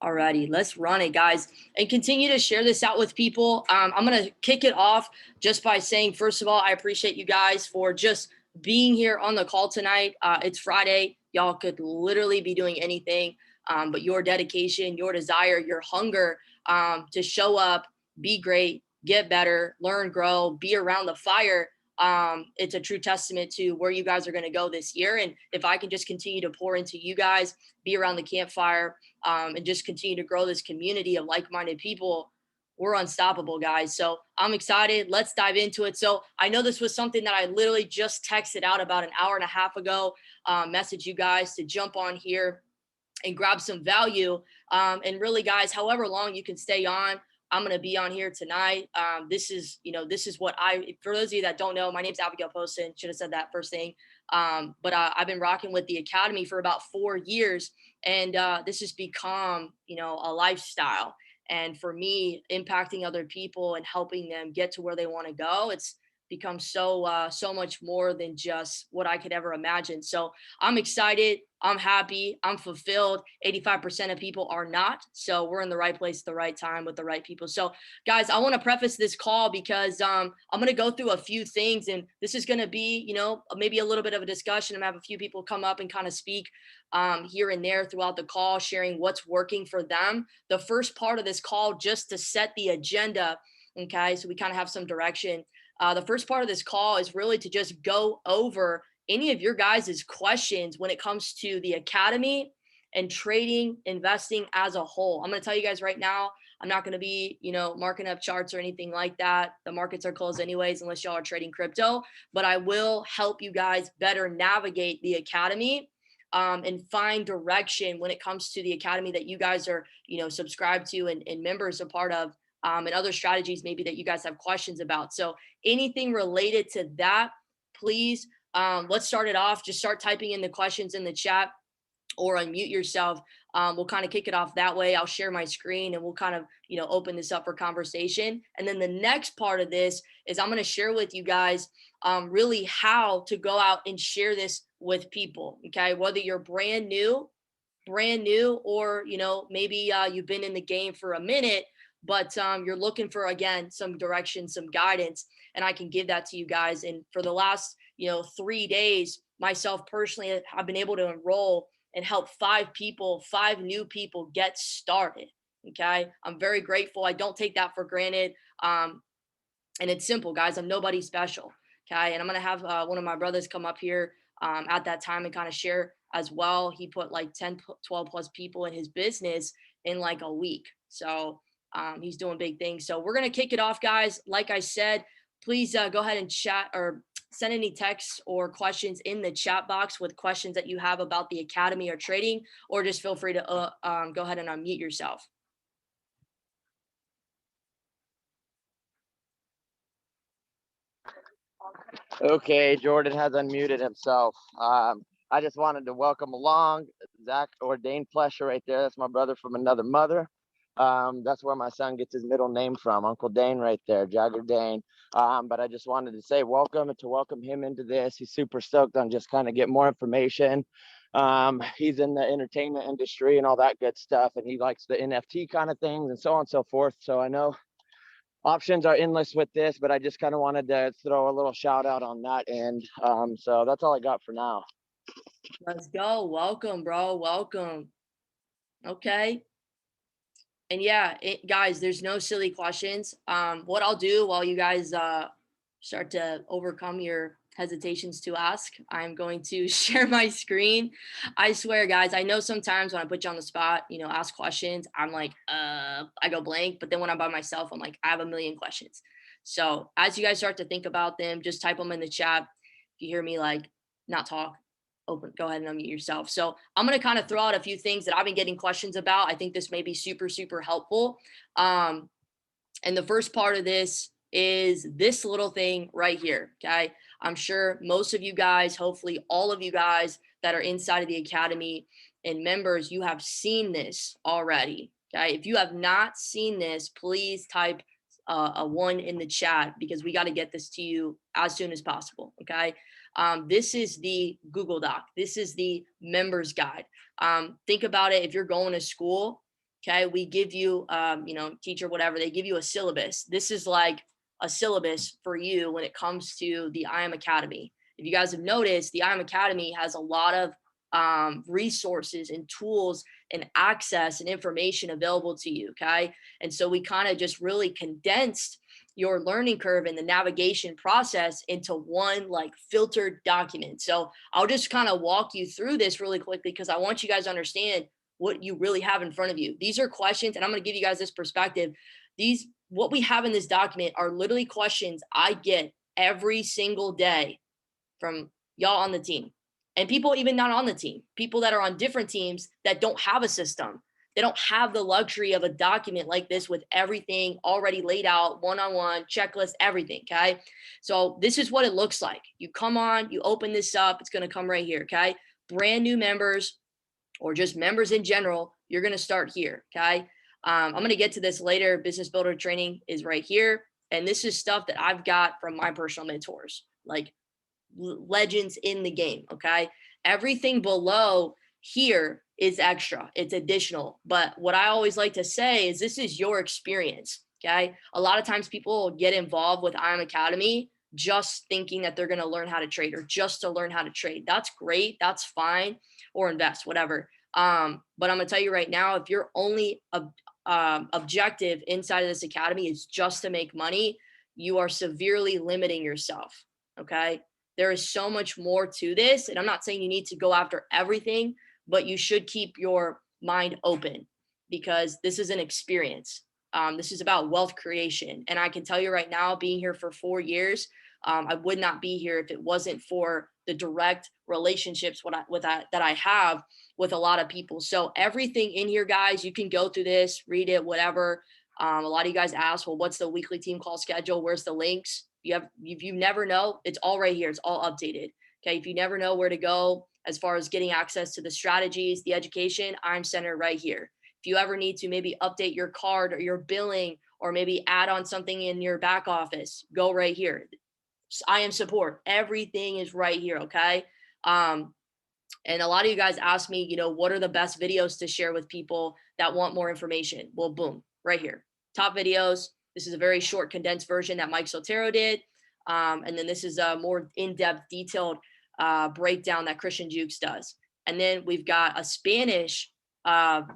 Alrighty, let's run it, guys, and continue to share this out with people. I'm gonna kick it off just by saying, first of all, I appreciate you guys for just being here on the call tonight. It's Friday. Y'all could literally be doing anything, but your dedication, your desire, your hunger to show up, be great, get better, learn, grow, be around the fire. It's a true testament to where you guys are going to go this year. And if I can just continue to pour into you guys, be around the campfire, and just continue to grow this community of like-minded people, we're unstoppable, guys. So I'm excited. Let's dive into it. So I know this was something that I literally just texted out about an hour and a half ago, message you guys to jump on here and grab some value. And really, guys, however long you can stay on, I'm going to be on here tonight. This is what for those of you that don't know, my name's Abigail Poston. Should have said that first thing. But I've been rocking with the Academy for about 4 years. And this has become, a lifestyle. And for me, impacting other people and helping them get to where they want to go, it's become so much more than just what I could ever imagine. So I'm excited. I'm happy. I'm fulfilled. 85% of people are not. So we're in the right place at the right time with the right people. So guys, I want to preface this call because I'm going to go through a few things, and this is going to be, maybe a little bit of a discussion. I'm going to have a few people come up and kind of speak here and there throughout the call, sharing what's working for them. The first part of this call, just to set the agenda. Okay. So we kind of have some direction. The first part of this call is really to just go over any of your guys' questions when it comes to the Academy and trading, investing as a whole. I'm going to tell you guys right now, I'm not going to be, marking up charts or anything like that. The markets are closed anyways, unless y'all are trading crypto, but I will help you guys better navigate the Academy and find direction when it comes to the Academy that you guys are, subscribed to and members a part of. And other strategies maybe that you guys have questions about. So anything related to that, please, let's start it off. Just start typing in the questions in the chat or unmute yourself. We'll kind of kick it off that way. I'll share my screen and we'll kind of, open this up for conversation. And then the next part of this is I'm going to share with you guys really how to go out and share this with people. Okay. Whether you're brand new, or, maybe you've been in the game for a minute, but you're looking for, again, some direction, some guidance, and I can give that to you guys. And for the last, 3 days, myself personally, I've been able to enroll and help 5 new people get started. Okay. I'm very grateful. I don't take that for granted. And it's simple, guys. I'm nobody special. Okay. And I'm going to have one of my brothers come up here at that time and kind of share as well. He put like 10, 12 plus people in his business in like a week. So he's doing big things. So we're going to kick it off, guys. Like I said, please go ahead and chat or send any texts or questions in the chat box with questions that you have about the Academy or trading, or just feel free to go ahead and unmute yourself. Okay, Jordan has unmuted himself. I just wanted to welcome along Zach or Dane Plesher right there. That's my brother from another mother. That's where my son gets his middle name from, Uncle Dane right there, Jagger Dane. But I just wanted to say welcome and to welcome him into this. He's super stoked on just kind of get more information. He's in the entertainment industry and all that good stuff, and he likes the NFT kind of things and so on and so forth. So I know options are endless with this, but I just kind of wanted to throw a little shout out on that end. So that's all I got for now. Let's go. Welcome, bro. Welcome. Okay. And yeah, guys, there's no silly questions. What I'll do while you guys start to overcome your hesitations to ask, I'm going to share my screen. I swear, guys, I know sometimes when I put you on the spot, ask questions, I'm like, I go blank. But then when I'm by myself, I'm like, I have a million questions. So as you guys start to think about them, just type them in the chat. If you hear me like not talk, go ahead and unmute yourself. So I'm going to kind of throw out a few things that I've been getting questions about. I think this may be super, super helpful. And the first part of this is this little thing right here. Okay. I'm sure most of you guys, hopefully all of you guys that are inside of the Academy and members, you have seen this already. Okay. If you have not seen this, please type a 1 in the chat, because we got to get this to you as soon as possible. Okay. This is the Google Doc. This is the members guide. Think about it. If you're going to school, Okay. We give you, teacher, whatever, they give you a syllabus. This is like a syllabus for you when it comes to the IM Academy. If you guys have noticed, the IM Academy has a lot of resources and tools and access and information available to you. Okay. And so we kind of just really condensed your learning curve and the navigation process into one like filtered document. So I'll just kind of walk you through this really quickly because I want you guys to understand what you really have in front of you. These are questions, and I'm going to give you guys this perspective. What we have in this document are literally questions I get every single day from y'all on the team and people even not on the team, people that are on different teams that don't have a system. They don't have the luxury of a document like this with everything already laid out, one-on-one, checklist, everything, okay? So this is what it looks like. You come on, you open this up, it's gonna come right here, okay? Brand new members or just members in general, you're gonna start here, okay? I'm gonna get to this later. Business Builder training is right here. And this is stuff that I've got from my personal mentors, like legends in the game. Okay. Everything below here is extra, it's additional. But what I always like to say is this is your experience. Okay. A lot of times people get involved with IM Academy just thinking that they're going to learn how to trade or just to learn how to trade. That's great. That's fine. Or invest, whatever. But I'm going to tell you right now, if your only objective inside of this academy is just to make money, you are severely limiting yourself. Okay. There is so much more to this. And I'm not saying you need to go after everything, but you should keep your mind open because this is an experience. This is about wealth creation. And I can tell you right now, being here for 4 years, I would not be here if it wasn't for the direct relationships that I have with a lot of people. So everything in here, guys, you can go through this, read it, whatever. A lot of you guys ask, well, what's the weekly team call schedule? Where's the links? If you never know, it's all right here. It's all updated. Okay. If you never know where to go as far as getting access to the strategies, the education, I'm centered right here. If you ever need to maybe update your card or your billing, or maybe add on something in your back office, go right here. IM support. Everything is right here. Okay. And a lot of you guys ask me, what are the best videos to share with people that want more information? Well, boom, right here. Top videos. This is a very short, condensed version that Mike Sotero did. And then this is a more in-depth, detailed breakdown that Christian Jukes does. And then we've got a Spanish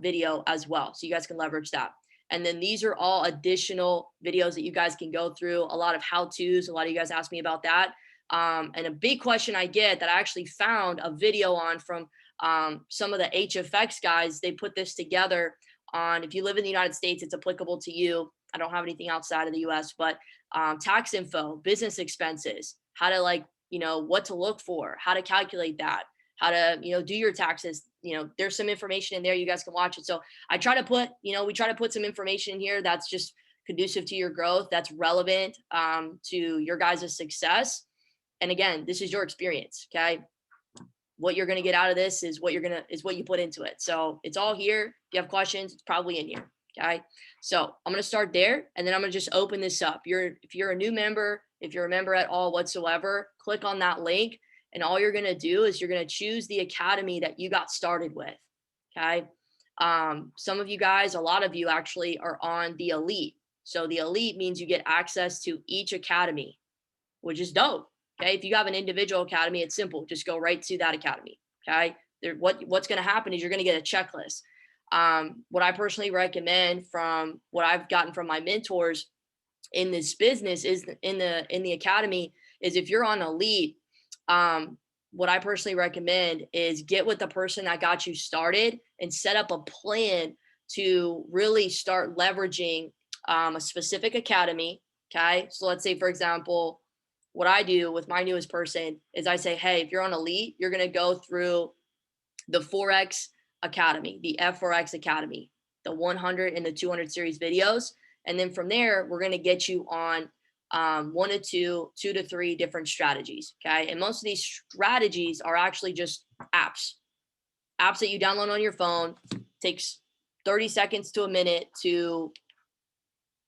video as well. So you guys can leverage that. And then these are all additional videos that you guys can go through. A lot of how-tos. A lot of you guys ask me about that. And a big question I get that I actually found a video on from some of the HFX guys. They put this together on, if you live in the United States, it's applicable to you. I don't have anything outside of the US, but tax info, business expenses, how to what to look for, how to calculate that, how to, do your taxes. There's some information in there. You guys can watch it. So I try to put, we try to put some information in here that's just conducive to your growth, that's relevant to your guys' success. And again, this is your experience. Okay. What you're going to get out of this is what you put into it. So it's all here. If you have questions, it's probably in here. Okay. So I'm going to start there and then I'm going to just open this up. If you're a new member, if you're a member at all whatsoever, click on that link. And all you're going to do is you're going to choose the academy that you got started with. Okay. Some of you guys, a lot of you actually are on the elite. So the elite means you get access to each academy, which is dope. Okay. If you have an individual academy, it's simple. Just go right to that academy. Okay. What's going to happen is you're going to get a checklist. What I personally recommend from what I've gotten from my mentors in this business is in the academy is if you're on elite, what I personally recommend is get with the person that got you started and set up a plan to really start leveraging a specific academy. Okay. So let's say, for example, what I do with my newest person is I say, hey, if you're on elite, you're going to go through the Forex Academy, the F4X Academy, the 100 and the 200 series videos. And then from there, we're going to get you on 1 to 2, 2 to 3 different strategies. Okay. And most of these strategies are actually just apps that you download on your phone. Takes 30 seconds to a minute to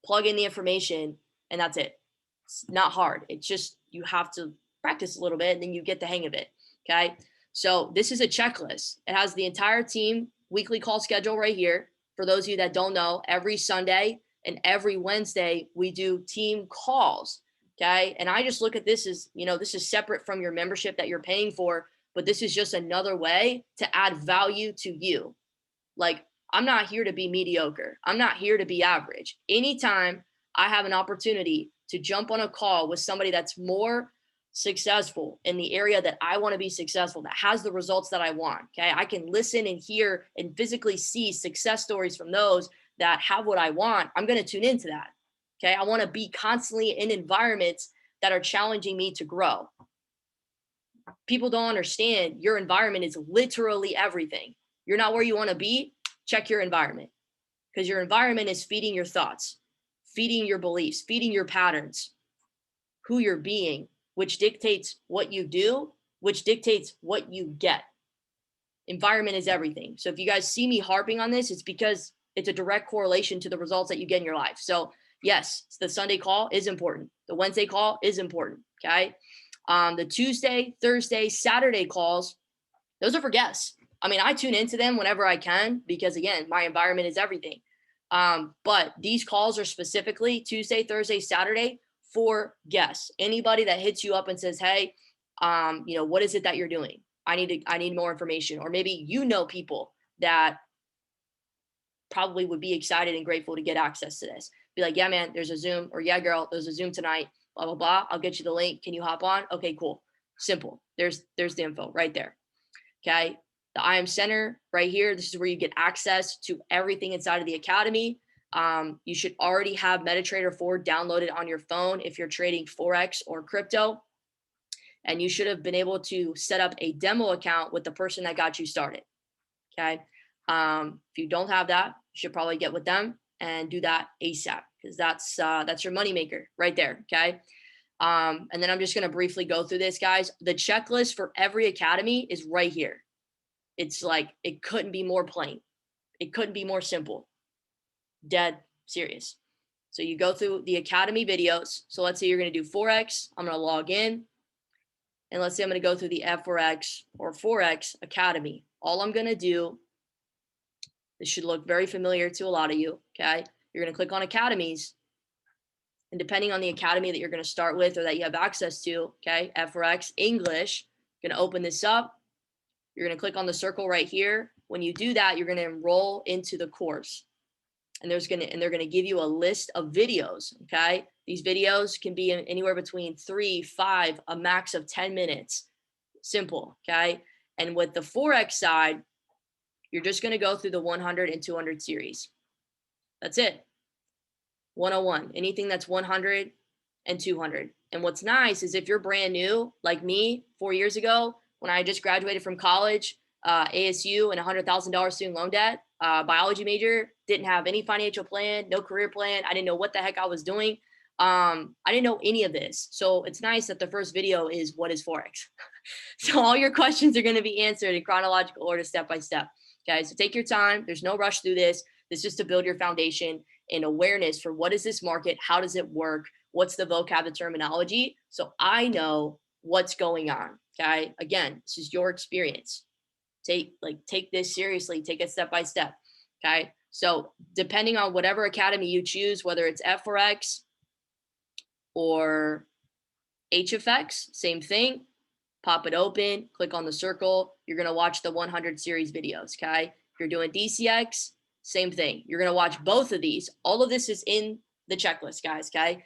plug in the information and that's it. It's not hard. It's just, you have to practice a little bit and then you get the hang of it. Okay. So this is a checklist. It has the entire team weekly call schedule right here for those of you that don't know, every Sunday and every Wednesday, we do team calls. Okay. And I just look at this as, this is separate from your membership that you're paying for, but this is just another way to add value to you. Like, I'm not here to be mediocre. I'm not here to be average. Anytime I have an opportunity to jump on a call with somebody that's more successful in the area that I want to be successful, that has the results that I want. Okay. I can listen and hear and physically see success stories from those that have what I want. I'm going to tune into that. Okay. I want to be constantly in environments that are challenging me to grow. People don't understand your environment is literally everything. You're not where you want to be. Check your environment, because your environment is feeding your thoughts, feeding your beliefs, feeding your patterns, who you're being, which dictates what you do, which dictates what you get. Environment is everything. So if you guys see me harping on this, it's because it's a direct correlation to the results that you get in your life. So yes, the Sunday call is important. The Wednesday call is important. Okay. The Tuesday, Thursday, Saturday calls, those are for guests. I mean, I tune into them whenever I can, because again, my environment is everything. But these calls are specifically Tuesday, Thursday, Saturday for guests. Anybody that hits you up and says, hey, what is it that you're doing? I need more information. Or maybe people that probably would be excited and grateful to get access to this. Be like, yeah, man, there's a Zoom, or yeah, girl, there's a Zoom tonight, blah, blah, blah. I'll get you the link. Can you hop on? Okay, cool. Simple. There's the info right there. Okay. The IM Center right here. This is where you get access to everything inside of the academy. You should already have MetaTrader 4 downloaded on your phone if you're trading Forex or crypto. And you should have been able to set up a demo account with the person that got you started. Okay. If you don't have that, you should probably get with them and do that ASAP, because that's your moneymaker right there. Okay. And then I'm just going to briefly go through this, guys. The checklist for every academy is right here. It's like, it couldn't be more plain. It couldn't be more simple. Dead serious. So you go through the academy videos. So let's say you're going to do Forex. I'm going to log in. And let's say I'm going to go through the F4X or Forex Academy. All I'm going to do, this should look very familiar to a lot of you. Okay. You're going to click on academies. And depending on the academy that you're going to start with or that you have access to, okay, F4X English, going to open this up. You're going to click on the circle right here. When you do that, you're going to enroll into the course. And they're going to give you a list of videos. Okay. These videos can be anywhere between 3, 5, a max of 10 minutes. Simple. Okay. And with the Forex side, you're just going to go through the 100 and 200 series. That's it. 101, anything that's 100 and 200. And what's nice is if you're brand new, like me 4 years ago, when I just graduated from college, ASU and $100,000 student loan debt, biology major, didn't have any financial plan, no career plan. I didn't know what the heck I was doing. I didn't know any of this. So it's nice that the first video is what is Forex. So all your questions are going to be answered in chronological order, step by step. Okay. So take your time. There's no rush through this. This is just to build your foundation and awareness for what is this market? How does it work? What's the vocab, the terminology? So I know what's going on. Okay. Again, this is your experience. Take this seriously, take it step by step. Okay. So depending on whatever academy you choose, whether it's F4X or HFX, same thing, pop it open, click on the circle. You're going to watch the 100 series videos. Okay. If you're doing DCX, same thing. You're going to watch both of these. All of this is in the checklist, guys. Okay.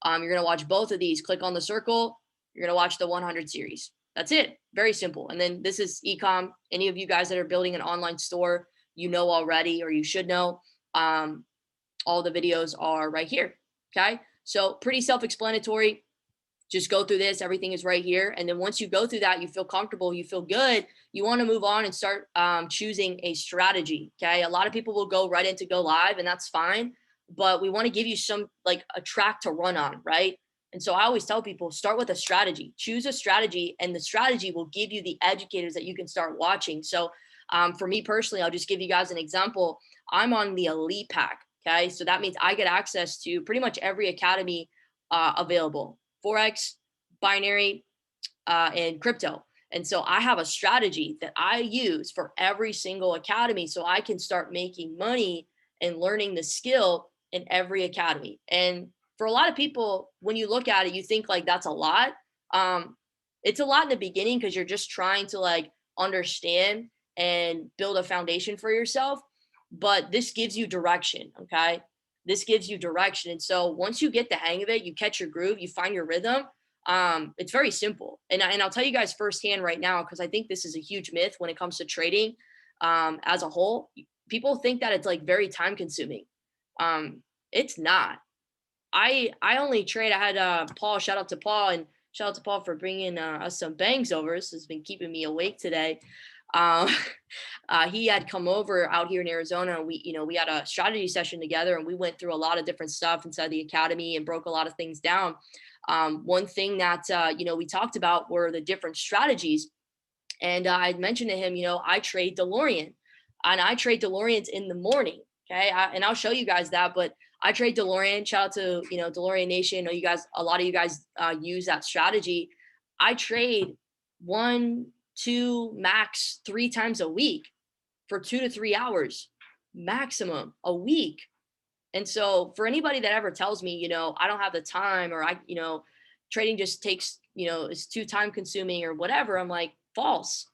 You're going to watch both of these. Click on the circle. You're going to watch the 100 series. That's it. Very simple. And then this is ecom. Any of you guys that are building an online store, you know already, or you should know, all the videos are right here. Okay. So pretty self-explanatory. Just go through this. Everything is right here. And then once you go through that, you feel comfortable, you feel good. You want to move on and start choosing a strategy. Okay. A lot of people will go right into go live, and that's fine. But we want to give you some, like, a track to run on, right? And so I always tell people, start with a strategy, choose a strategy, and the strategy will give you the educators that you can start watching. So for me personally, I'll just give you guys an example. I'm on the Elite Pack. Okay. So that means I get access to pretty much every academy available: Forex, binary, and crypto. And so I have a strategy that I use for every single academy so I can start making money and learning the skill in every academy. And for a lot of people, when you look at it, you think like that's a lot. Um, it's a lot in the beginning because you're just trying to like understand and build a foundation for yourself. But this gives you direction. Okay. This gives you direction. And so once you get the hang of it, you catch your groove, you find your rhythm. It's very simple. And I'll tell you guys firsthand right now, because I think this is a huge myth when it comes to trading as a whole. People think that it's like very time consuming. It's not. I only trade. I had Paul. Shout out to Paul, and shout out to Paul for bringing us some bangs over. This has been keeping me awake today. Um, he had come over out here in Arizona. And we had a strategy session together, and we went through a lot of different stuff inside the academy and broke a lot of things down. One thing that we talked about were the different strategies, and I mentioned to him, I trade DeLorean, and I trade DeLoreans in the morning. Okay, and I'll show you guys that, but I trade DeLorean. Shout out to DeLorean Nation. I know you guys, a lot of you guys use that strategy. I trade 1, 2, max 3 times a week for 2 to 3 hours maximum a week. And so for anybody that ever tells me, I don't have the time, or trading just takes, is too time consuming or whatever, I'm like, false.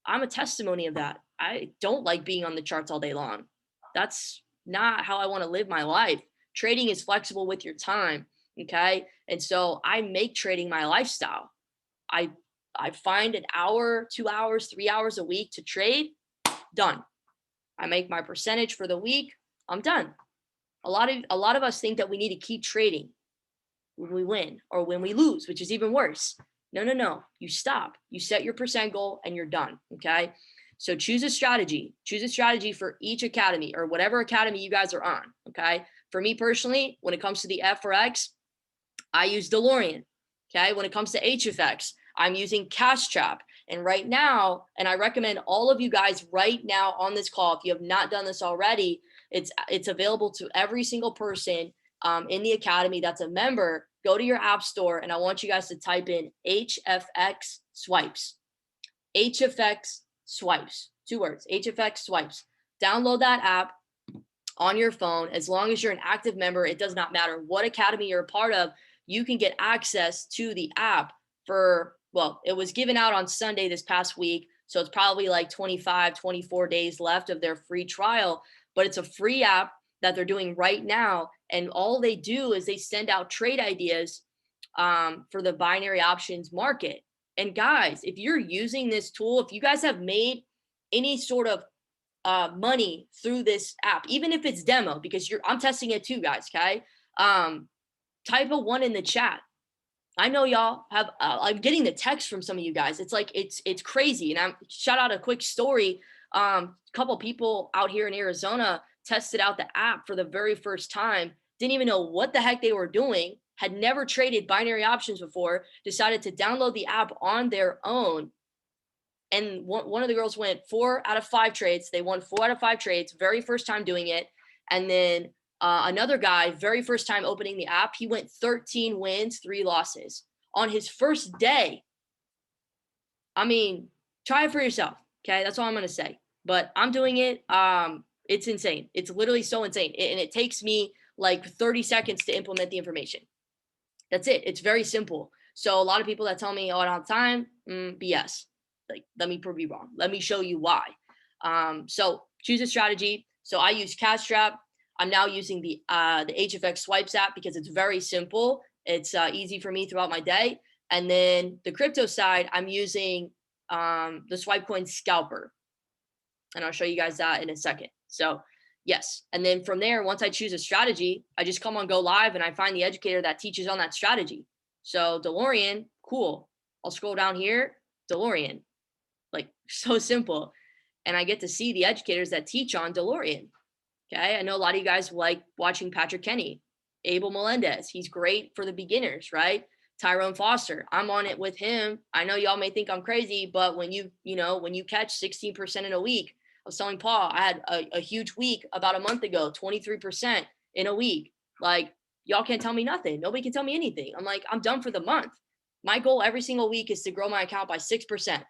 I'm a testimony of that. I don't like being on the charts all day long. That's not how I want to live my life. Trading is flexible with your time. Okay. And so I make trading my lifestyle. I I find an hour, 2 hours, 3 hours a week to trade, done. I make my percentage for the week, I'm done. A lot of us think that we need to keep trading when we win or when we lose, which is even worse. No, no, no. You stop. You set your percent goal and you're done. Okay. So choose a strategy. Choose a strategy for each academy or whatever academy you guys are on. Okay. For me personally, when it comes to the FRX, I use DeLorean. Okay. When it comes to HFX, I'm using Cash Trap. And right now, and I recommend all of you guys right now on this call, if you have not done this already, it's available to every single person in the academy that's a member. Go to your app store, and I want you guys to type in HFX swipes. HFX swipes, 2 words, HFX swipes. Download that app on your phone. As long as you're an active member, it does not matter what academy you're a part of, you can get access to the app for, well, it was given out on Sunday this past week. So it's probably like 25, 24 days left of their free trial, but it's a free app that they're doing right now. And all they do is they send out trade ideas for the binary options market. And guys, if you're using this tool, if you guys have made any sort of money through this app, even if it's demo, because I'm testing it too, guys. Okay. Type a 1 in the chat. I know y'all have, I'm getting the text from some of you guys. It's like, it's crazy. And I'm shout out a quick story. A couple people out here in Arizona tested out the app for the very first time, didn't even know what the heck they were doing, had never traded binary options before, decided to download the app on their own. And one of the girls went 4 out of 5 trades. They won 4 out of 5 trades, very first time doing it. And then another guy, very first time opening the app, he went 13 wins, 3 losses on his first day. I mean, try it for yourself. Okay. That's all I'm going to say. But I'm doing it. It's insane. It's literally so insane. And it takes me like 30 seconds to implement the information. That's it. It's very simple. So a lot of people that tell me, oh, I don't have time, BS. Like, let me prove you wrong. Let me show you why. So choose a strategy. So I use Cash Trap. I'm now using the HFX Swipes app because it's very simple. It's easy for me throughout my day. And then the crypto side, I'm using the Swipecoin Scalper. And I'll show you guys that in a second. So yes. And then from there, once I choose a strategy, I just come on Go Live and I find the educator that teaches on that strategy. So DeLorean, cool. I'll scroll down here, DeLorean, like so simple. And I get to see the educators that teach on DeLorean. Okay. I know a lot of you guys like watching Patrick Kenny, Abel Melendez. He's great for the beginners, right? Tyrone Foster, I'm on it with him. I know y'all may think I'm crazy, but when you catch 16% in a week, I was telling Paul, I had a huge week about a month ago, 23% in a week. Like, y'all can't tell me nothing. Nobody can tell me anything. I'm like, I'm done for the month. My goal every single week is to grow my account by 6%.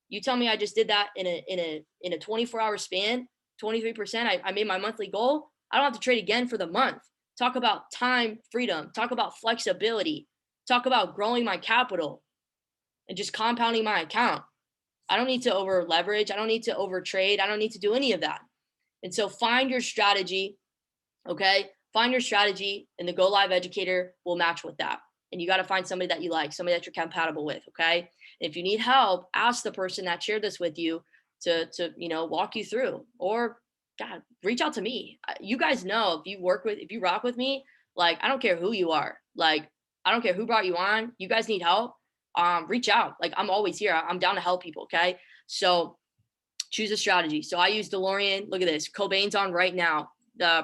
You tell me I just did that in a 24-hour span, 23%. I made my monthly goal. I don't have to trade again for the month. Talk about time freedom, talk about flexibility, talk about growing my capital and just compounding my account. I don't need to over leverage. I don't need to over trade. I don't need to do any of that. And so find your strategy. Okay. Find your strategy, and the Go Live educator will match with that. And you got to find somebody that you like, somebody that you're compatible with. Okay. And if you need help, ask the person that shared this with you to walk you through, or God, reach out to me. You guys know, if you rock with me, like, I don't care who you are. Like, I don't care who brought you on. You guys need help. Reach out. Like, I'm always here. I'm down to help people. Okay. So choose a strategy. So I use DeLorean. Look at this. Cobain's on right now.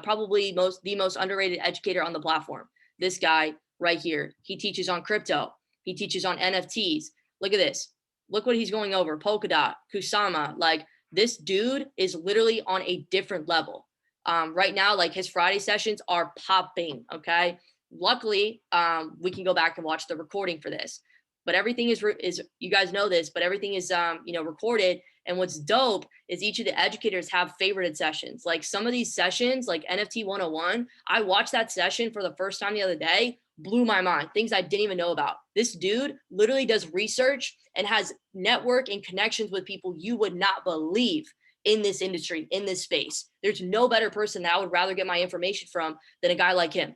Probably the most underrated educator on the platform. This guy right here. He teaches on crypto. He teaches on NFTs. Look at this. Look what he's going over. Polkadot, Kusama. Like, this dude is literally on a different level. Right now, like, his Friday sessions are popping. Okay. Luckily, we can go back and watch the recording for this. But everything is you guys know this, but everything is recorded. And what's dope is each of the educators have favorited sessions. Like, some of these sessions, like NFT 101, I watched that session for the first time the other day, blew my mind, things I didn't even know about. This dude literally does research and has network and connections with people you would not believe in this industry, in this space. There's no better person that I would rather get my information from than a guy like him,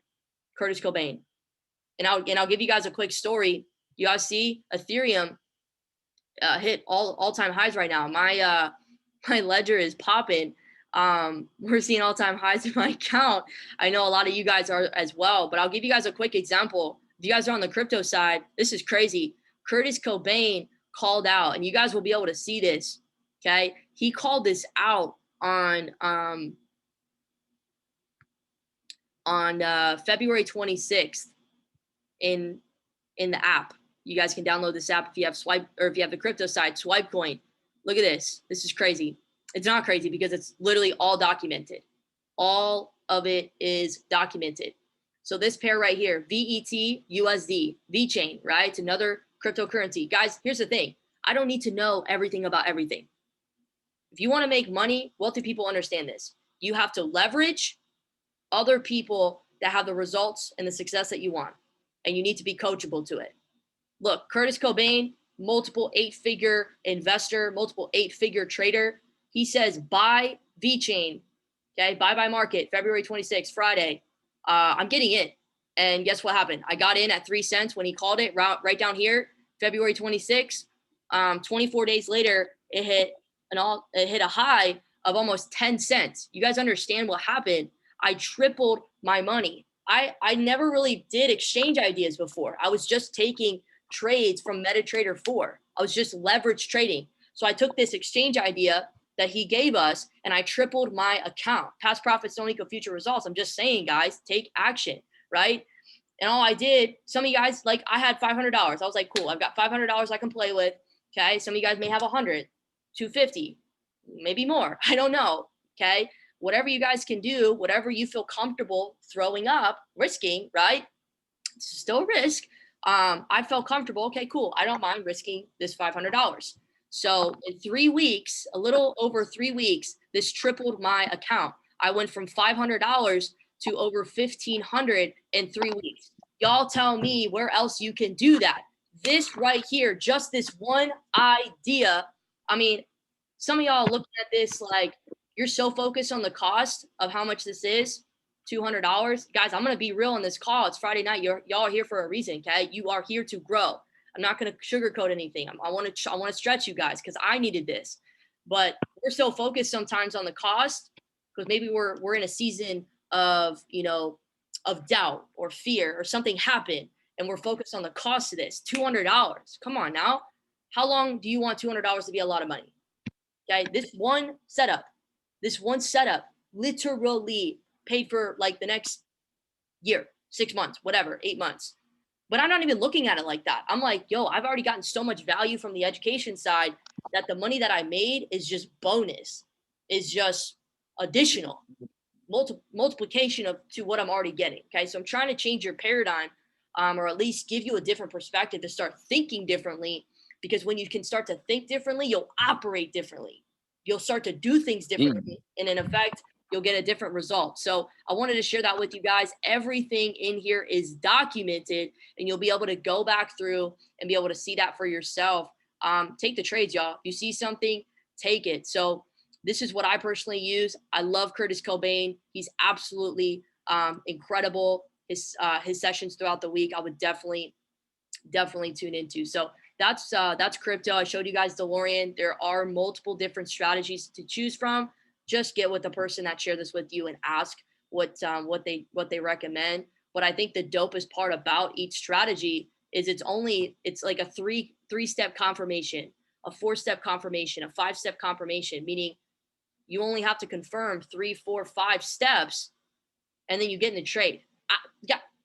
Curtis Cobain. And I'll give you guys a quick story. You guys see Ethereum hit all-time highs right now. My ledger is popping. We're seeing all-time highs in my account. I know a lot of you guys are as well, but I'll give you guys a quick example. If you guys are on the crypto side, this is crazy. Curtis Cobain called out, and you guys will be able to see this. Okay, he called this out on February 26th in the app. You guys can download this app if you have Swipe, or if you have the crypto side, Swipecoin. Look at this. This is crazy. It's not crazy because it's literally all documented. All of it is documented. So this pair right here, VET USD, VeChain, right? It's another cryptocurrency. Guys, here's the thing. I don't need to know everything about everything. If you want to make money, wealthy people understand this. You have to leverage other people that have the results and the success that you want. And you need to be coachable to it. Look, Curtis Cobain, multiple 8-figure investor, multiple 8-figure trader. He says, buy VeChain, okay? Buy by market, February 26th, Friday. I'm getting in. And guess what happened? I got in at 3 cents when he called it right down here, February 26th. 24 days later, it hit a high of almost 10 cents. You guys understand what happened? I tripled my money. I never really did exchange ideas before. I was just taking trades from MetaTrader 4. I was just leverage trading. So I took this exchange idea that he gave us and I tripled my account. Past profits don't equal future results. I'm just saying, guys, take action, right? And all I did, some of you guys, like, I had $500. I was like, cool, I've got $500 I can play with. Okay. Some of you guys may have 100, 250, maybe more. I don't know. Okay. Whatever you guys can do, whatever you feel comfortable throwing up, risking, right? It's still a risk. I felt comfortable. Okay, cool. I don't mind risking this $500. So in 3 weeks, a little over 3 weeks, this tripled my account. I went from $500 to over $1,500 in 3 weeks. Y'all tell me where else you can do that. This right here, just this one idea. I mean, some of y'all looking at this like, you're so focused on the cost of how much this is. $200. Guys, I'm going to be real on this call. It's Friday night. Y'all are here for a reason. Okay. You are here to grow. I'm not going to sugarcoat anything. I want to stretch you guys because I needed this, but we're so focused sometimes on the cost because maybe we're in a season of, of doubt or fear or something happened and we're focused on the cost of this. $200. Come on now. How long do you want $200 to be a lot of money? Okay. This one setup literally paid for like the next year, 6 months, whatever, 8 months. But I'm not even looking at it like that. I'm like, yo, I've already gotten so much value from the education side that the money that I made is just bonus, is just additional multiplication to what I'm already getting. Okay. So I'm trying to change your paradigm, or at least give you a different perspective to start thinking differently, because when you can start to think differently, you'll operate differently. You'll start to do things differently. And in effect, you'll get a different result. So I wanted to share that with you guys. Everything in here is documented, and you'll be able to go back through and be able to see that for yourself. Take the trades, y'all. If you see something, take it. So this is what I personally use. I love Curtis Cobain. He's absolutely incredible. His sessions throughout the week, I would definitely tune into. So that's crypto. I showed you guys DeLorean. There are multiple different strategies to choose from. Just get with the person that shared this with you and ask what they recommend. But I think the dopest part about each strategy is it's like a three-step confirmation, a 4-step confirmation, a 5-step confirmation, meaning you only have to confirm 3, 4, 5 steps, and then you get in the trade.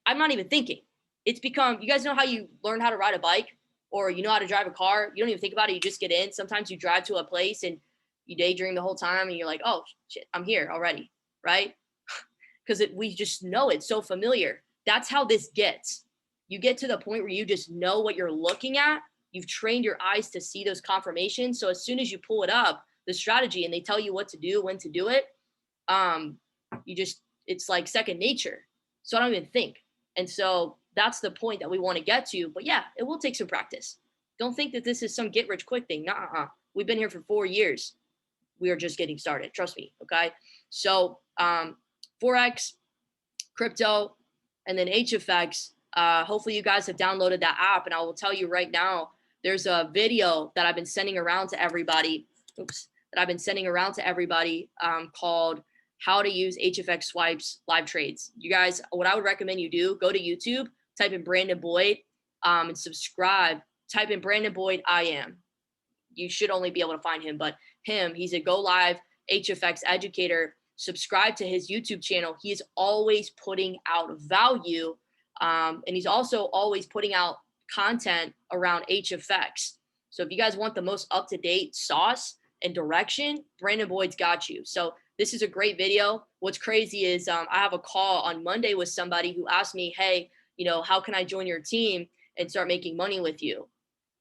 I'm not even thinking. It's become, you guys know how you learn how to ride a bike, or you know how to drive a car. You don't even think about it. You just get in. Sometimes you drive to a place and you daydream the whole time and you're like, oh shit, I'm here already. Right. Because we just know it's so familiar. That's how this gets. You get to the point where you just know what you're looking at. You've trained your eyes to see those confirmations. So as soon as you pull it up, the strategy, and they tell you what to do, when to do it, it's like second nature. So I don't even think. And so that's the point that we want to get to. But yeah, it will take some practice. Don't think that this is some get rich quick thing. Nuh-uh. We've been here for 4 years. We are just getting started. Trust me. Okay. So Forex, crypto, and then HFX. Hopefully you guys have downloaded that app. And I will tell you right now, there's a video that I've been sending around to everybody. Called How to Use HFX Swipes Live Trades. You guys, what I would recommend you do, go to YouTube, type in Brandon Boyd, and subscribe. Type in Brandon Boyd, I am. You should only be able to find him, but he's a Go Live HFX educator. Subscribe to his YouTube channel. He is always putting out value, and he's also always putting out content around HFX. So if you guys want the most up-to-date sauce and direction, Brandon Boyd's got you. So this is a great video. What's crazy is I have a call on Monday with somebody who asked me, hey, how can I join your team and start making money with you?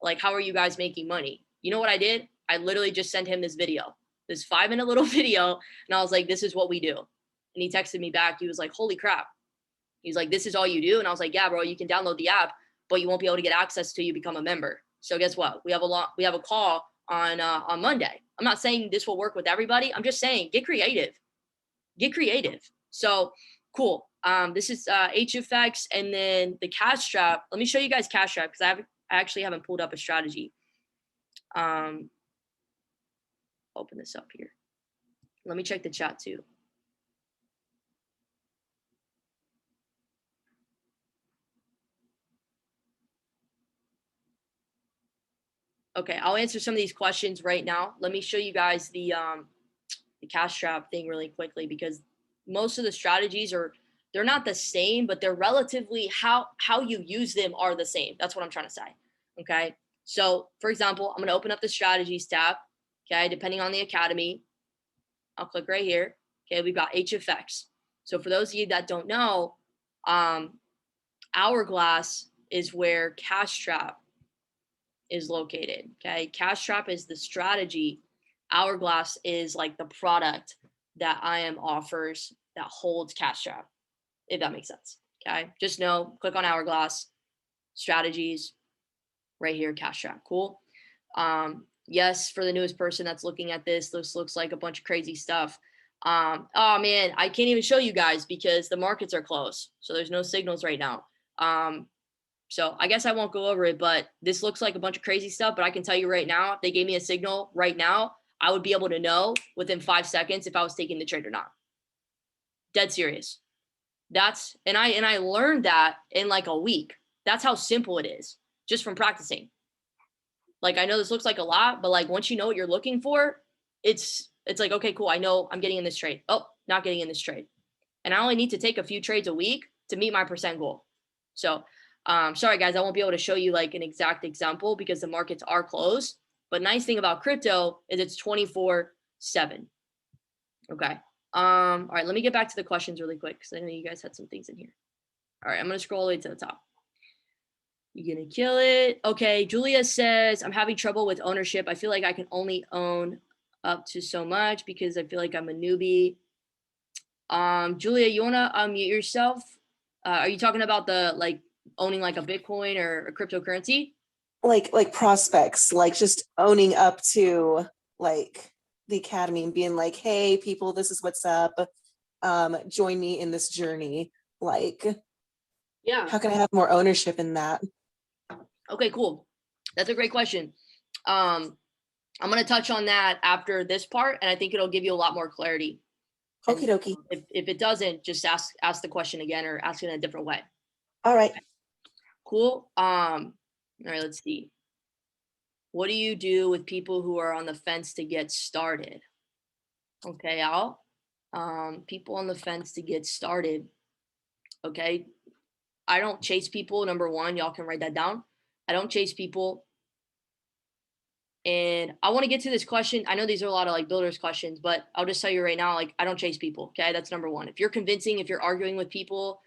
Like, how are you guys making money? You know what I did? I literally just sent him this video, this 5-minute little video. And I was like, this is what we do. And he texted me back. He was like, holy crap. He's like, this is all you do? And I was like, yeah, bro, you can download the app, but you won't be able to get access till you become a member. So guess what? We have a call on Monday. I'm not saying this will work with everybody. I'm just saying, get creative. So cool. This is HFX, and then the Cash Trap. Let me show you guys Cash Trap, because I actually haven't pulled up a strategy. Open this up here. Let me check the chat too. Okay, I'll answer some of these questions right now. Let me show you guys the Cash Trap thing really quickly, because most of the strategies they're not the same, but they're relatively how you use them are the same. That's what I'm trying to say. Okay. So for example, I'm going to open up the strategies tab. Okay. Depending on the academy, I'll click right here. Okay. We've got HFX. So for those of you that don't know, Hourglass is where Cash Trap is located. Okay. Cash Trap is the strategy. Hourglass is like the product that IM offers that holds Cash Trap, if that makes sense. Okay. Just know, click on Hourglass, strategies, right here, Cash Trap. Cool. Yes, for the newest person that's looking at this looks like a bunch of crazy stuff. Oh man, I can't even show you guys because the markets are closed. So there's no signals right now. So I guess I won't go over it, but this looks like a bunch of crazy stuff. But I can tell you right now, if they gave me a signal right now, I would be able to know within 5 seconds if I was taking the trade or not. Dead serious. And I learned that in like a week. That's how simple it is, just from practicing. Like, I know this looks like a lot, but like once you know what you're looking for, it's like, okay, cool. I know I'm getting in this trade. Oh, not getting in this trade. And I only need to take a few trades a week to meet my percent goal. So sorry guys, I won't be able to show you like an exact example because the markets are closed. But nice thing about crypto is it's 24/7. Okay. All right, let me get back to the questions really quick because I know you guys had some things in here. All right, I'm gonna scroll all the way to the top. You're gonna kill it. Okay, Julia says, I'm having trouble with ownership. I feel like I can only own up to so much because I feel like I'm a newbie. Julia, you wanna unmute yourself? Are you talking about the like owning like a Bitcoin or a cryptocurrency? Like prospects, like just owning up to like the academy and being like, hey people, this is what's up. Join me in this journey. Like, Yeah. how can I have more ownership in that? Okay, cool. That's a great question. I'm gonna touch on that after this part, and I think it'll give you a lot more clarity. And Okie dokie. if it doesn't, just ask the question again or ask it in a different way. All right. Cool. All right, let's see. What do you do with people who are on the fence to get started? Okay, Al. People on the fence to get started. Okay. I don't chase people. Number one, y'all can write that down. I don't chase people. And I want to get to this question. I know these are a lot of like builders questions, but I'll just tell you right now, like I don't chase people. Okay. That's number one. If you're convincing, if you're arguing with people,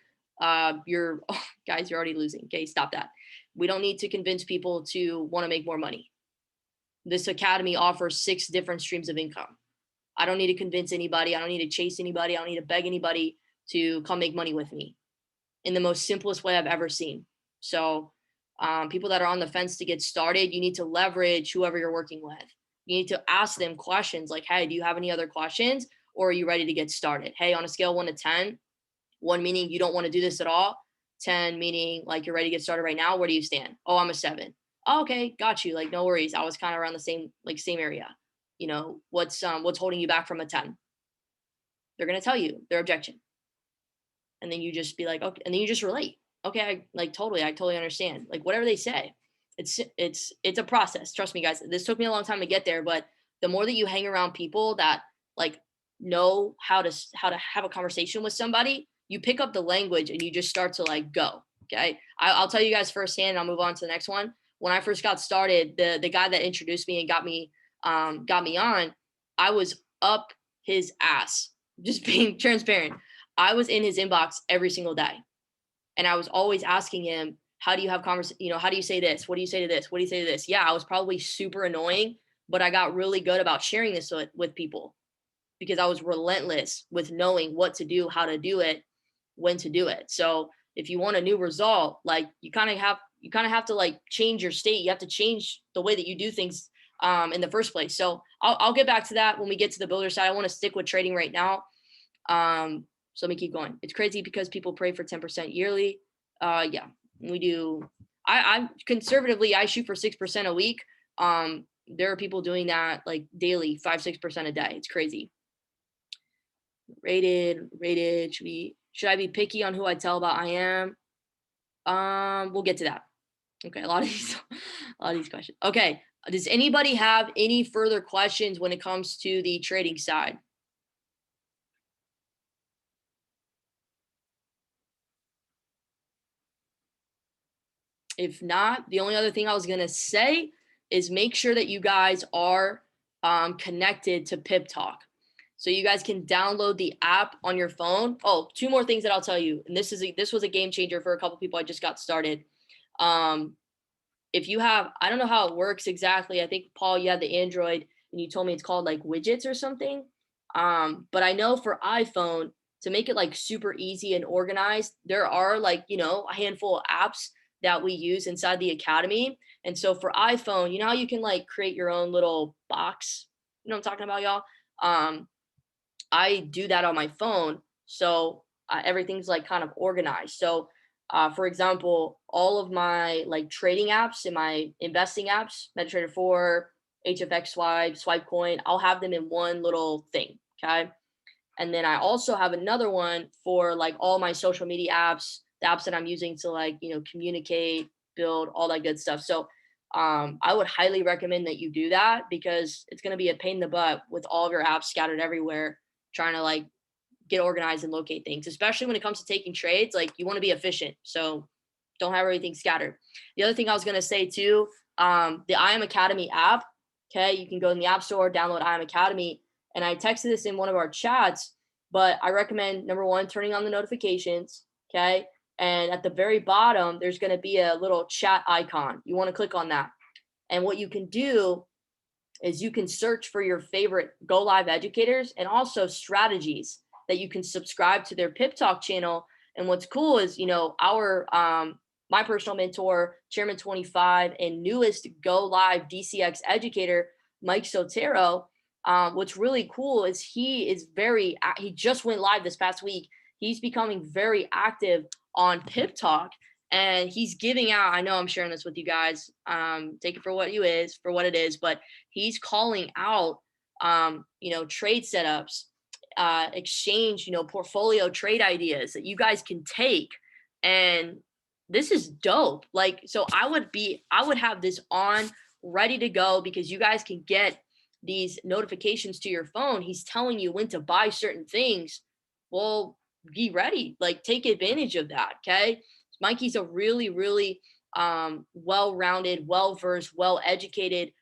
you're guys, you're already losing. Okay. Stop that. We don't need to convince people to want to make more money. This academy offers 6 different streams of income. I don't need to convince anybody. I don't need to chase anybody. I don't need to beg anybody to come make money with me in the most simplest way I've ever seen. So people that are on the fence to get started, you need to leverage whoever you're working with. You need to ask them questions like, hey, do you have any other questions? Or are you ready to get started? Hey, on a scale 1 to 10, 1 meaning you don't want to do this at all, 10 meaning like you're ready to get started right now, where do you stand? Oh, I'm a 7. Oh, okay, got you. Like, no worries. I was kind of around the same area. You know, what's holding you back from a 10? They're gonna tell you their objection. And then you just be like, okay, and then you just relate. Okay, I totally understand. Like whatever they say, it's a process. Trust me, guys. This took me a long time to get there, but the more that you hang around people that like know how to have a conversation with somebody, you pick up the language and you just start to like go. Okay, I'll tell you guys firsthand. And I'll move on to the next one. When I first got started, the guy that introduced me and got me on, I was up his ass. Just being transparent. I was in his inbox every single day. And I was always asking him, how do you have conversation? You know, how do you say this? What do you say to this? What do you say to this? Yeah, I was probably super annoying, but I got really good about sharing this with people because I was relentless with knowing what to do, how to do it, when to do it. So if you want a new result, like you kind of have to like change your state. You have to change the way that you do things in the first place. So I'll get back to that when we get to the builder side. I want to stick with trading right now. So let me keep going. It's crazy because people pray for 10% yearly. Yeah, we do. I'm conservatively, I shoot for 6% a week. There are people doing that like daily, 5-6% a day. It's crazy. Rated. Should I be picky on who I tell about I am? We'll get to that. Okay, a lot of these questions. Okay, does anybody have any further questions when it comes to the trading side? If not, the only other thing I was going to say is make sure that you guys are connected to Pip Talk. So you guys can download the app on your phone. Oh, 2 more things that I'll tell you. And this was a game changer for a couple people. I just got started. If you have, I don't know how it works exactly. I think, Paul, you had the Android and you told me it's called like widgets or something. But I know for iPhone, to make it like super easy and organized, there are like, you know, a handful of apps that we use inside the academy. And so for iPhone, you know how you can like create your own little box? You know what I'm talking about, y'all? I do that on my phone. So everything's like kind of organized. So for example, all of my like trading apps and my investing apps, MetaTrader 4, HFX Swipe, Swipecoin, I'll have them in one little thing. Okay. And then I also have another one for like all my social media apps, the apps that I'm using to like, you know, communicate, build, all that good stuff. So I would highly recommend that you do that because it's going to be a pain in the butt with all of your apps scattered everywhere, trying to like get organized and locate things, especially when it comes to taking trades. Like you want to be efficient. So don't have everything scattered. The other thing I was going to say too, the I Am Academy app. Okay. You can go in the app store, download I Am Academy. And I texted this in one of our chats, but I recommend number 1, turning on the notifications. Okay. And at the very bottom, there's going to be a little chat icon. You want to click on that. And what you can do is you can search for your favorite Go Live educators and also strategies that you can subscribe to their Pip Talk channel. And what's cool is, our my personal mentor, Chairman 25, and newest Go Live DCX educator, Mike Sotero. What's really cool is he just went live this past week. He's becoming very active on Pip Talk, and he's giving out, I know I'm sharing this with you guys, take it for what it is, but he's calling out, trade setups, exchange, portfolio trade ideas that you guys can take. And this is dope. Like, so I would have this on ready to go, because you guys can get these notifications to your phone. He's telling you when to buy certain things. Well, be ready, like take advantage of that. Okay. Mikey's a really, really well-rounded, well-versed, well-educated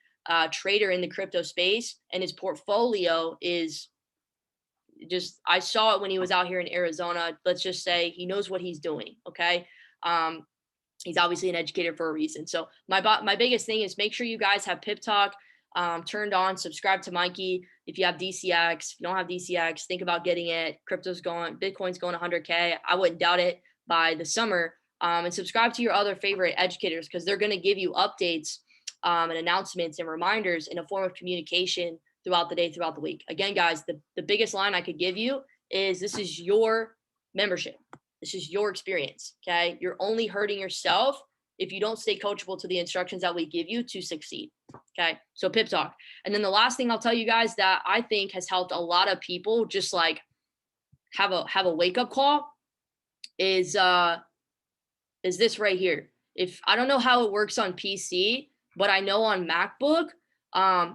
trader in the crypto space. And his portfolio is just, I saw it when he was out here in Arizona. Let's just say he knows what he's doing. Okay. He's obviously an educator for a reason. So my biggest thing is make sure you guys have Pip Talk turned on, subscribe to Mikey. If you have DCX, if you don't have DCX, think about getting it. Bitcoin's going 100K. I wouldn't doubt it by the summer. And subscribe to your other favorite educators, because they're going to give you updates and announcements and reminders in a form of communication throughout the day, throughout the week. Again, guys, the biggest line I could give you is this is your membership. This is your experience. Okay. You're only hurting yourself if you don't stay coachable to the instructions that we give you to succeed. Okay. So Pip Talk. And then the last thing I'll tell you guys that I think has helped a lot of people just like have a wake up call is this right here. If I don't know how it works on PC, but I know on MacBook,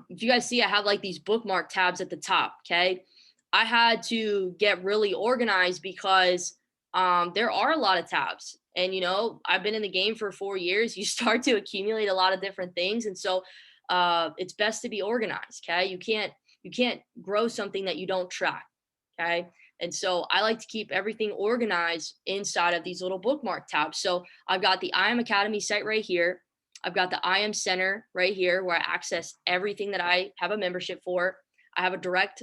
if you guys see, I have like these bookmark tabs at the top. Okay. I had to get really organized because there are a lot of tabs, and I've been in the game for 4 years. You start to accumulate a lot of different things, and so it's best to be organized. Okay, you can't grow something that you don't track. Okay, and so I like to keep everything organized inside of these little bookmark tabs. So I've got the IM Academy site right here. I've got the IM Center right here, where I access everything that I have a membership for. I have a direct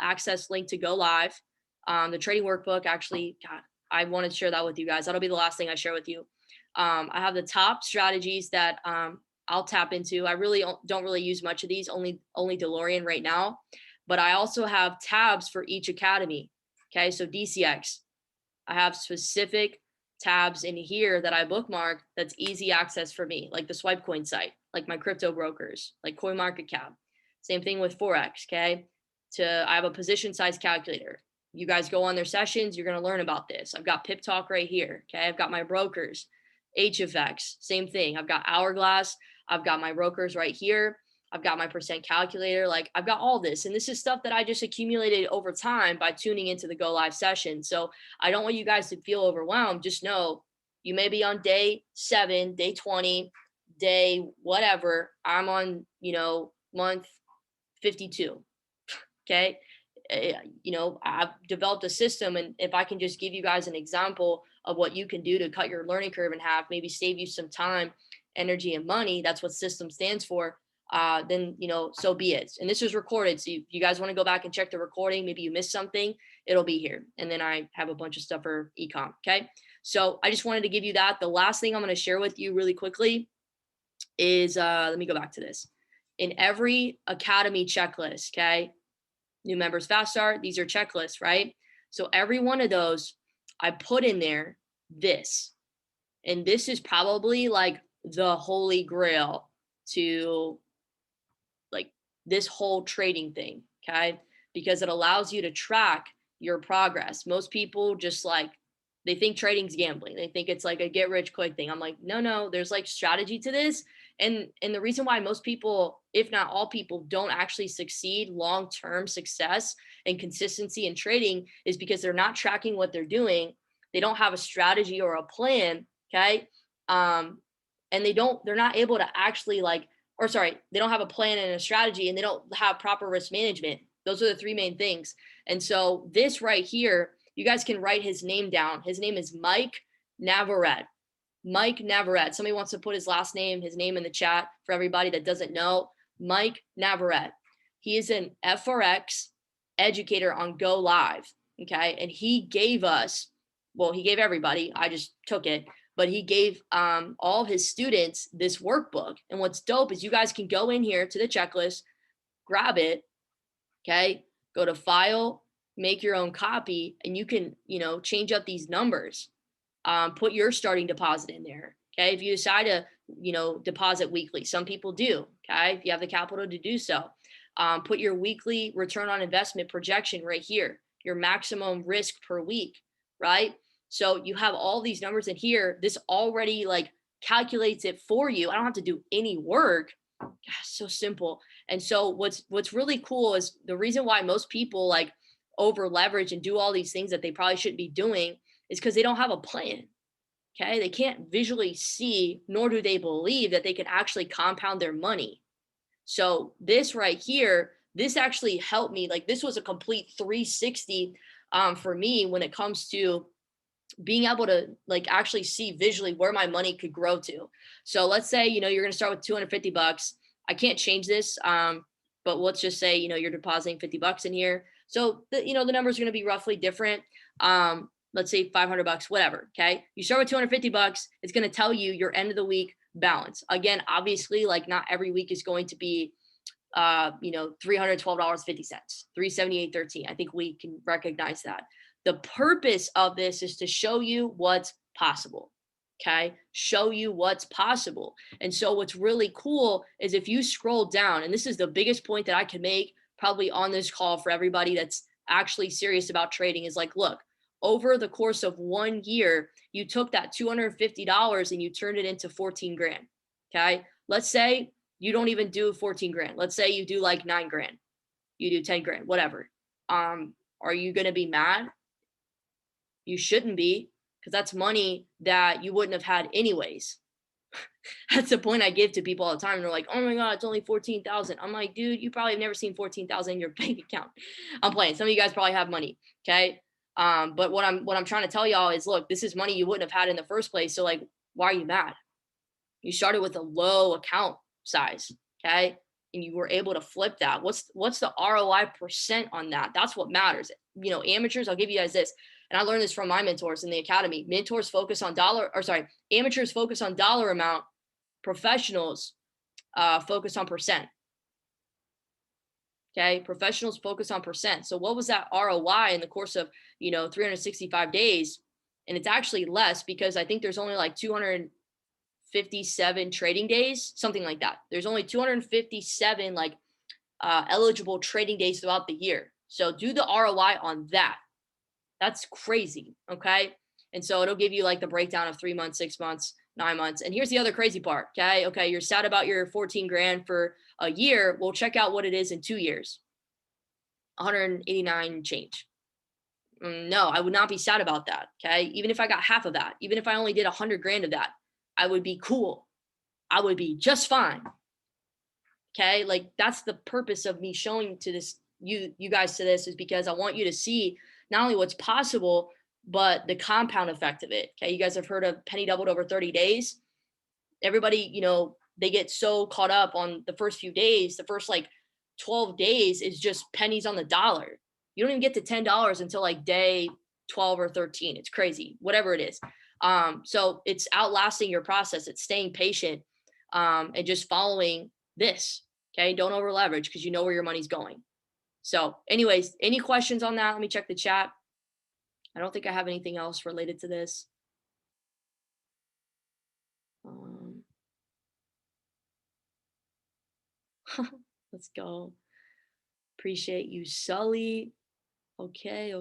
access link to Go Live. The trading workbook, actually, God, I want to share that with you guys. That'll be the last thing I share with you. I have the top strategies that I'll tap into. I really don't really use much of these, only DeLorean right now. But I also have tabs for each academy. Okay, so DCX, I have specific tabs in here that I bookmark that's easy access for me, like the Swipecoin site, like my crypto brokers, like CoinMarketCap. Same thing with Forex. Okay, I have a position size calculator. You guys go on their sessions, you're going to learn about this. I've got Pip Talk right here. Okay. I've got my brokers, HFX, same thing. I've got Hourglass. I've got my brokers right here. I've got my percent calculator. Like I've got all this. And this is stuff that I just accumulated over time by tuning into the Go Live session. So I don't want you guys to feel overwhelmed. Just know you may be on day 7, day 20, day whatever. I'm on, month 52. Okay. I've developed a system, and if I can just give you guys an example of what you can do to cut your learning curve in half, maybe save you some time, energy, and money, that's what system stands for. Then, so be it. And this is recorded. So if you guys want to go back and check the recording, maybe you missed something, it'll be here. And then I have a bunch of stuff for ecom. Okay. So I just wanted to give you that. The last thing I'm going to share with you really quickly is, let me go back to this. In every academy checklist, okay, new members fast start, these are checklists, right? So every one of those, I put in there this. And this is probably like the holy grail to like this whole trading thing, okay? Because it allows you to track your progress. Most people just like, they think trading's gambling. They think it's like a get rich quick thing. I'm like, no, there's like strategy to this. And the reason why most people, if not all people, don't actually succeed long-term success and consistency in trading is because they're not tracking what they're doing. They don't have a strategy or a plan. Okay. And they're not able to actually they don't have a plan and a strategy, and they don't have proper risk management. Those are the 3 main things. And so this right here, you guys can write his name down. His name is Mike Navarrete. Mike Navarrete. Somebody wants to put his name in the chat for everybody that doesn't know. Mike Navarrete. He is an FRX educator on Go Live. Okay. And he gave us, well, he gave everybody, I just took it, but he gave all of his students this workbook. And what's dope is you guys can go in here to the checklist, grab it. Okay. Go to file, make your own copy, and you can, change up these numbers. Put your starting deposit in there. Okay. If you decide to, deposit weekly, some people do. Okay. If you have the capital to do so, put your weekly return on investment projection right here, your maximum risk per week, right? So you have all these numbers in here. This already like calculates it for you. I don't have to do any work. Gosh, so simple. And so what's really cool is the reason why most people like over leverage and do all these things that they probably shouldn't be doing is because they don't have a plan. Okay. They can't visually see, nor do they believe that they can actually compound their money. So this right here, this actually helped me. Like this was a complete 360 for me when it comes to being able to like actually see visually where my money could grow to. So let's say, you're going to start with 250 bucks. I can't change this. But let's just say, you're depositing 50 bucks in here. So the numbers are going to be roughly different. Let's say 500 bucks, whatever. Okay. You start with 250 bucks. It's going to tell you your end of the week balance. Again, obviously, like not every week is going to be, $312.50, $378.13. I think we can recognize that. The purpose of this is to show you what's possible. Okay. Show you what's possible. And so what's really cool is if you scroll down, and this is the biggest point that I can make probably on this call for everybody that's actually serious about trading is like, look, over the course of 1 year, you took that $250 and you turned it into 14 grand. Okay. Let's say you don't even do 14 grand. Let's say you do like 9 grand, you do 10 grand, whatever. Are you going to be mad? You shouldn't be, because that's money that you wouldn't have had anyways. That's the point I give to people all the time. And they're like, oh my God, it's only 14,000. I'm like, dude, you probably have never seen 14,000 in your bank account. I'm playing. Some of you guys probably have money. Okay. But what I'm trying to tell y'all is, look, this is money you wouldn't have had in the first place. So like, why are you mad? You started with a low account size. Okay. And you were able to flip that. What's the ROI percent on that? That's what matters. Amateurs, I'll give you guys this. And I learned this from my mentors in the academy. Amateurs focus on dollar amount. Professionals focus on percent. Okay. Professionals focus on percent. So what was that ROI in the course of, 365 days? And it's actually less because I think there's only like 257 trading days, something like that. There's only 257 like eligible trading days throughout the year. So do the ROI on that. That's crazy. Okay. And so it'll give you like the breakdown of 3 months, 6 months, 9 months. And here's the other crazy part. Okay. You're sad about your 14 grand for a year. We'll check out what it is in 2 years. 189 change. No, I would not be sad about that. Okay. Even if I got half of that, even if I only did 100 grand of that, I would be cool. I would be just fine. Okay. Like that's the purpose of me showing to this, you guys to this, is because I want you to see not only what's possible, but the compound effect of it. Okay. You guys have heard of penny doubled over 30 days. Everybody, they get so caught up on the first few days. The first like 12 days is just pennies on the dollar. You don't even get to $10 until like day 12 or 13. It's crazy, whatever it is. So it's outlasting your process. It's staying patient and just following this. Okay. Don't over leverage because you know where your money's going. So anyways, any questions on that? Let me check the chat. I don't think I have anything else related to this. Let's go. Appreciate you, Sully. Okay.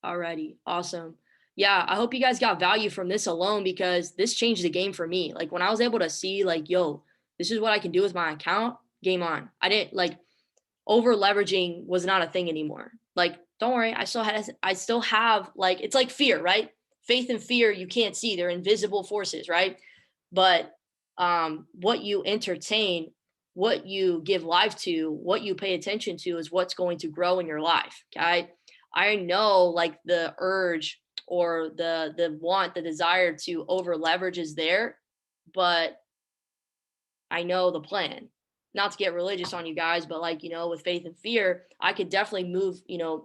Alrighty. Awesome. Yeah. I hope you guys got value from this alone, because this changed the game for me. Like when I was able to see like, yo, this is what I can do with my account, game on. I didn't like over leveraging was not a thing anymore. Like, don't worry. I still have like, it's like fear, right? Faith and fear, you can't see, they're invisible forces, right? But what you entertain, what you give life to, what you pay attention to is what's going to grow in your life. Okay. I know like the urge or the want, the desire to over leverage is there, but I know the plan. not to get religious on you guys, but like, with faith and fear, I could definitely move,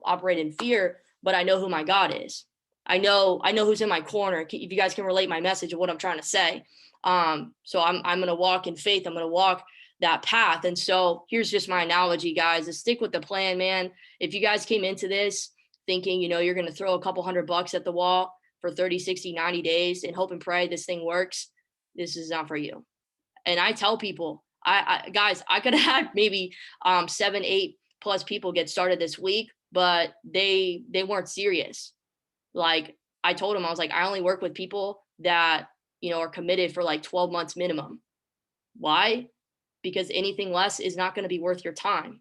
operate in fear, but I know who my God is. I know who's in my corner. If you guys can relate my message of what I'm trying to say. So I'm going to walk in faith. I'm going to walk that path. And so here's just my analogy, guys, is stick with the plan, man. If you guys came into this thinking, you're going to throw a couple $100 at the wall for 30, 60, 90 days and hope and pray this thing works, this is not for you. And I tell people, guys, I could have had maybe 7, 8 plus people get started this week, but they weren't serious. Like I told them, I was like, I only work with people that, are committed for like 12 months minimum. Why? Because anything less is not going to be worth your time.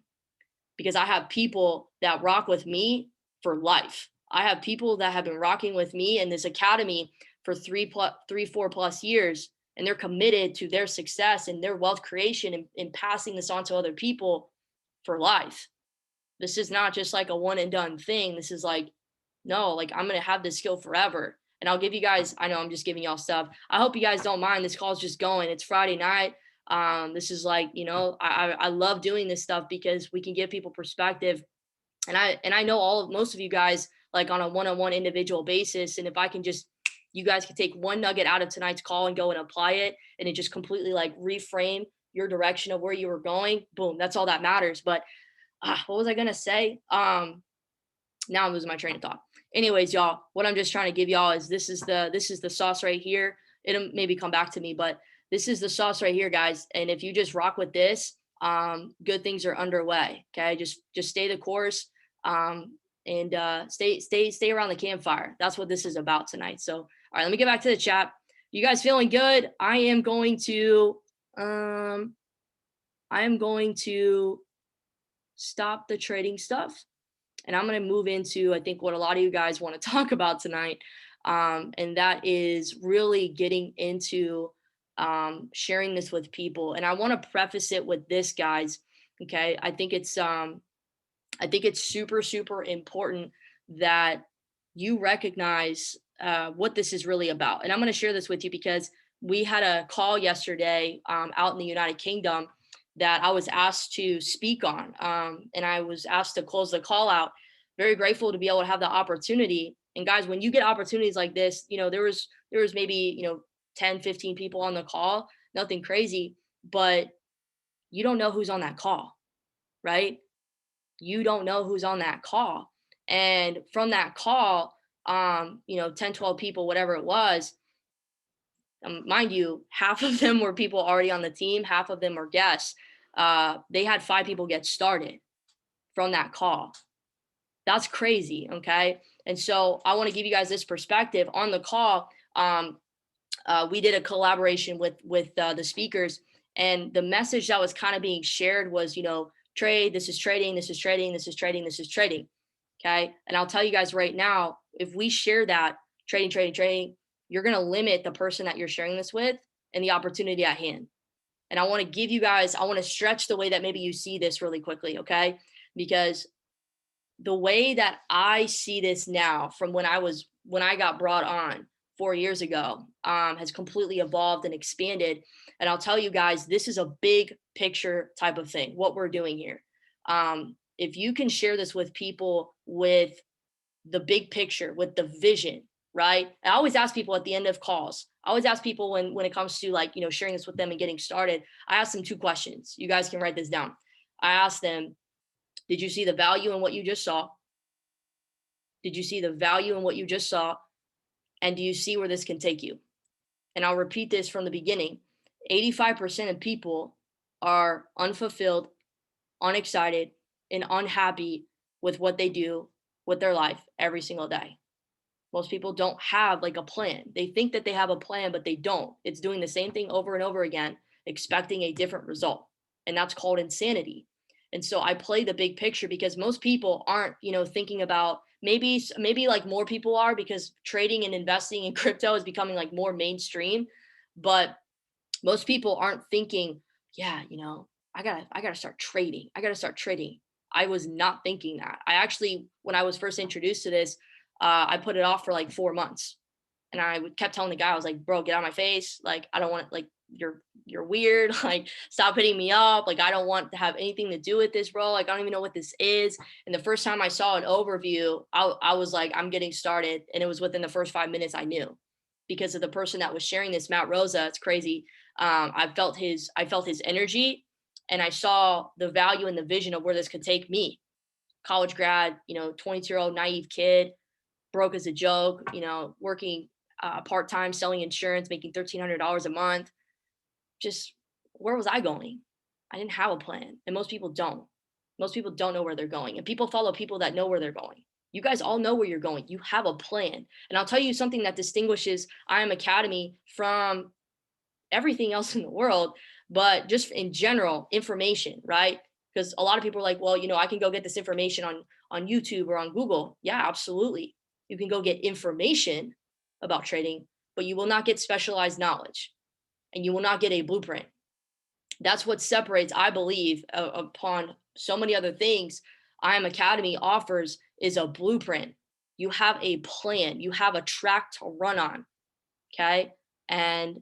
Because I have people that rock with me for life. I have people that have been rocking with me in this academy for 4 plus years, and they're committed to their success and their wealth creation and passing this on to other people for life. This is not just like a one and done thing. This is like, no, like I'm going to have this skill forever. And I'll give you guys, I know I'm just giving y'all stuff. I hope you guys don't mind. This call's just going. It's Friday night. This is like, I love doing this stuff because we can give people perspective. And I know most of you guys like on a one-on-one individual basis. And if I can just, you guys can take one nugget out of tonight's call and go and apply it. And it just completely like reframe your direction of where you were going. Boom. That's all that matters. But what was I going to say? Now I'm losing my train of thought. Anyways, y'all, what I'm just trying to give y'all is this is the sauce right here. It'll maybe come back to me, but this is the sauce right here, guys. And if you just rock with this, good things are underway. Okay. Just stay the course. And stay around the campfire. That's what this is about tonight. So, all right, let me get back to the chat. You guys feeling good? I am going to stop the trading stuff. And I'm going to move into, I think, what a lot of you guys want to talk about tonight. And that is really getting into sharing this with people. And I want to preface it with this, guys. Okay. I think it's super, super important that you recognize what this is really about. And I'm going to share this with you because we had a call yesterday out in the United Kingdom that I was asked to speak on. And I was asked to close the call out. Very grateful to be able to have the opportunity. And guys, when you get opportunities like this, there was maybe, 10, 15 people on the call, nothing crazy, but you don't know who's on that call, right? You don't know who's on that call. And from that call, 10, 12 people, whatever it was, mind you, half of them were people already on the team. Half of them are guests. They had 5 people get started from that call. That's crazy. Okay. And so I want to give you guys this perspective on the call. We did a collaboration with the speakers, and the message that was kind of being shared was, trade, this is trading, this is trading, this is trading, this is trading. Okay. And I'll tell you guys right now, if we share that trading, you're going to limit the person that you're sharing this with and the opportunity at hand. And I want to give you guys, I want to stretch the way that maybe you see this really quickly. Okay. Because the way that I see this now from when I got brought on 4 years ago, has completely evolved and expanded. And I'll tell you guys, this is a big picture type of thing, what we're doing here. If you can share this with people with the big picture, with the vision, right? I always ask people at the end of calls, I always ask people when it comes to like, sharing this with them and getting started, I ask them 2 questions. You guys can write this down. I ask them, did you see the value in what you just saw? Did you see the value in what you just saw? And do you see where this can take you? And I'll repeat this from the beginning. 85% of people are unfulfilled, unexcited, and unhappy with what they do with their life every single day. Most people don't have like a plan. They think that they have a plan, but they don't. It's doing the same thing over and over again, expecting a different result. And that's called insanity. And so I play the big picture because most people aren't, thinking about maybe like more people are because trading and investing in crypto is becoming like more mainstream. But most people aren't thinking, yeah, I gotta start trading. I gotta start trading. I was not thinking that. I actually, when I was first introduced to this, I put it off for like 4 months. And I kept telling the guy, I was like, bro, get out of my face. Like, I don't want to, like, you're weird. Like, stop hitting me up. Like, I don't want to have anything to do with this, bro. Like, I don't even know what this is. And the first time I saw an overview, I was like, I'm getting started. And it was within the first 5 minutes I knew, because of the person that was sharing this, Matt Rosa. It's crazy. I felt his energy, and I saw the value and the vision of where this could take me. College grad, 22-year-old naive kid, broke as a joke, working part-time, selling insurance, making $1,300 a month. Just, where was I going? I didn't have a plan. And most people don't. Most people don't know where they're going. And people follow people that know where they're going. You guys all know where you're going. You have a plan. And I'll tell you something that distinguishes IM Academy from everything else in the world, but just in general, information, right? Because a lot of people are like, well, I can go get this information on YouTube or on Google. Yeah, absolutely. You can go get information about trading, but you will not get specialized knowledge, and you will not get a blueprint. That's what separates, I believe, upon so many other things, IM Academy offers is a blueprint. You have a plan. You have a track to run on. Okay. And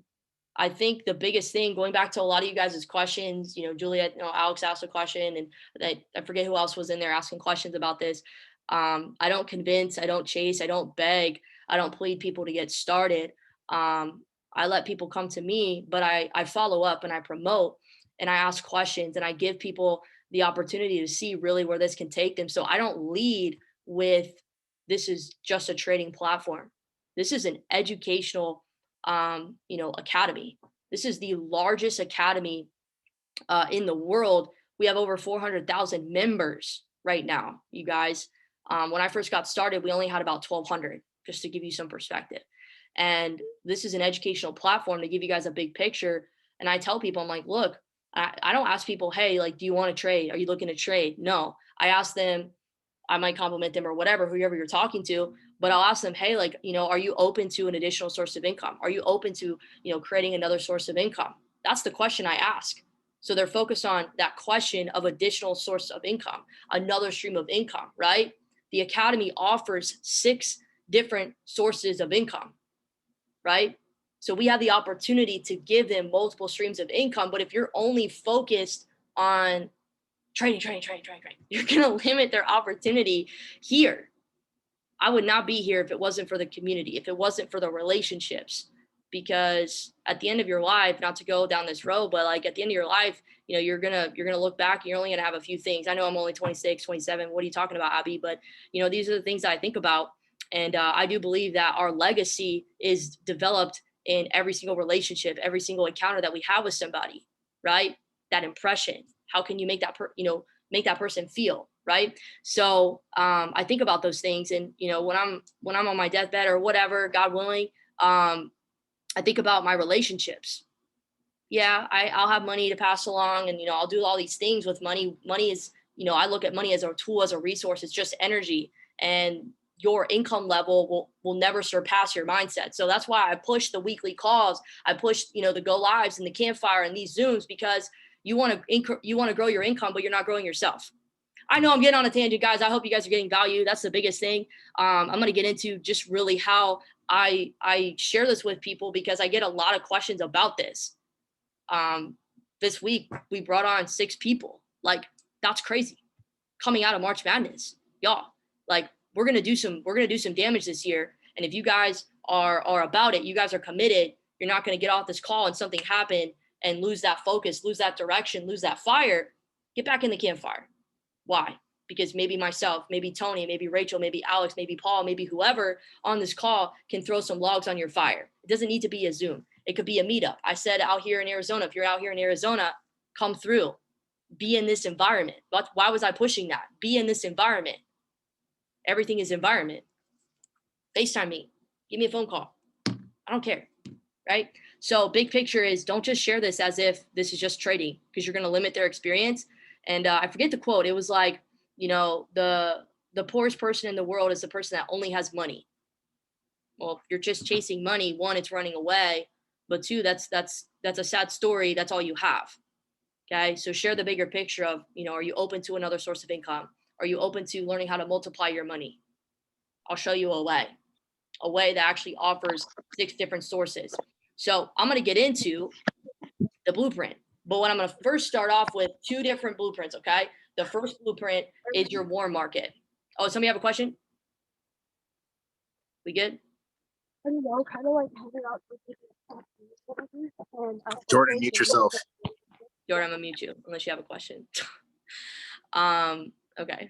I think the biggest thing, going back to a lot of you guys' questions, Juliet, Alex asked a question, and I forget who else was in there asking questions about this. I don't convince, I don't chase, I don't beg, I don't plead people to get started. I let people come to me, but I follow up and I promote and I ask questions and I give people the opportunity to see really where this can take them. So I don't lead with, this is just a trading platform. This is an educational academy. This is the largest academy in the world. We have over 400,000 members right now, you guys. When I first got started, we only had about 1,200, just to give you some perspective. And this is an educational platform to give you guys a big picture. And I tell people, I'm like, look, I don't ask people, hey, like, do you want to trade? Are you looking to trade? No, I ask them, I might compliment them or whatever, whoever you're talking to, but I'll ask them, hey, like, are you open to an additional source of income? Are you open to, creating another source of income? That's the question I ask. So they're focused on that question of additional source of income, another stream of income, right? The Academy offers 6 different sources of income, right? So we have the opportunity to give them multiple streams of income. But if you're only focused on trading, you're going to limit their opportunity here. I would not be here if it wasn't for the community, if it wasn't for the relationships, because at the end of your life, not to go down this road, but like at the end of your life, you're going to look back and you're only going to have a few things. I know I'm only 26, 27. What are you talking about, Abby? But these are the things that I think about. And I do believe that our legacy is developed in every single relationship, every single encounter that we have with somebody, right? That impression. How can you make that make that person feel, right? So I think about those things, and when I'm on my deathbed or whatever, God willing, I think about my relationships. Yeah, I'll have money to pass along, and I'll do all these things with money. Money is, I look at money as a tool, as a resource. It's just energy, and your income level will never surpass your mindset. So that's why I push the weekly calls. I push, the go lives and the campfire and these Zooms, because you want to grow your income, but you're not growing yourself. I know I'm getting on a tangent, guys. I hope you guys are getting value. That's the biggest thing. I'm going to get into just really how I share this with people, because I get a lot of questions about this. This week we brought on 6 people. Like, that's crazy. Coming out of March Madness, y'all. Like, we're gonna do some damage this year. And if you guys are about it, you guys are committed. You're not gonna get off this call and something happen and lose that focus, lose that direction, lose that fire. Get back in the campfire. Why? Because maybe myself, maybe Tony, maybe Rachel, maybe Alex, maybe Paul, maybe whoever on this call can throw some logs on your fire. It doesn't need to be a Zoom. It could be a meetup. I said out here in Arizona, if you're out here in Arizona, come through, be in this environment. But why was I pushing that? Be in this environment. Everything is environment. FaceTime me, give me a phone call. I don't care, right? So big picture is, don't just share this as if this is just trading, because you're going to limit their experience. And I forget the quote. It was like, the poorest person in the world is the person that only has money. Well, if you're just chasing money, 1, it's running away, but 2, that's a sad story. That's all you have. Okay. So share the bigger picture of, are you open to another source of income? Are you open to learning how to multiply your money? I'll show you a way that actually offers 6 different sources. So I'm going to get into the blueprint. But what I'm going to first start off with 2 different blueprints. Okay. The first blueprint is your warm market. Oh, somebody have a question? We good? I don't know, kind of like hanging out with people and Jordan, mute yourself. Jordan, I'm gonna mute you unless you have a question. Okay.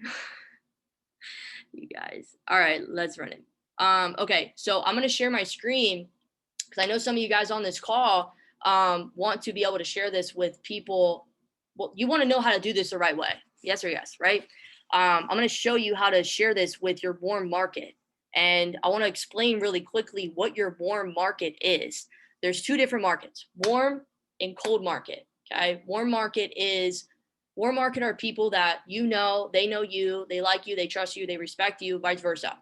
You guys. All right, let's run it. Okay, so I'm gonna share my screen because I know some of you guys on this call want to be able to share this with people. Well, you want to know how to do this the right way. Yes or yes, right? I'm gonna show you how to share this with your warm market. And I want to explain really quickly what your warm market is. There's 2 different markets, warm and cold market. Okay. Warm market are people that you know, they know you, they like you, they trust you, they respect you, vice versa.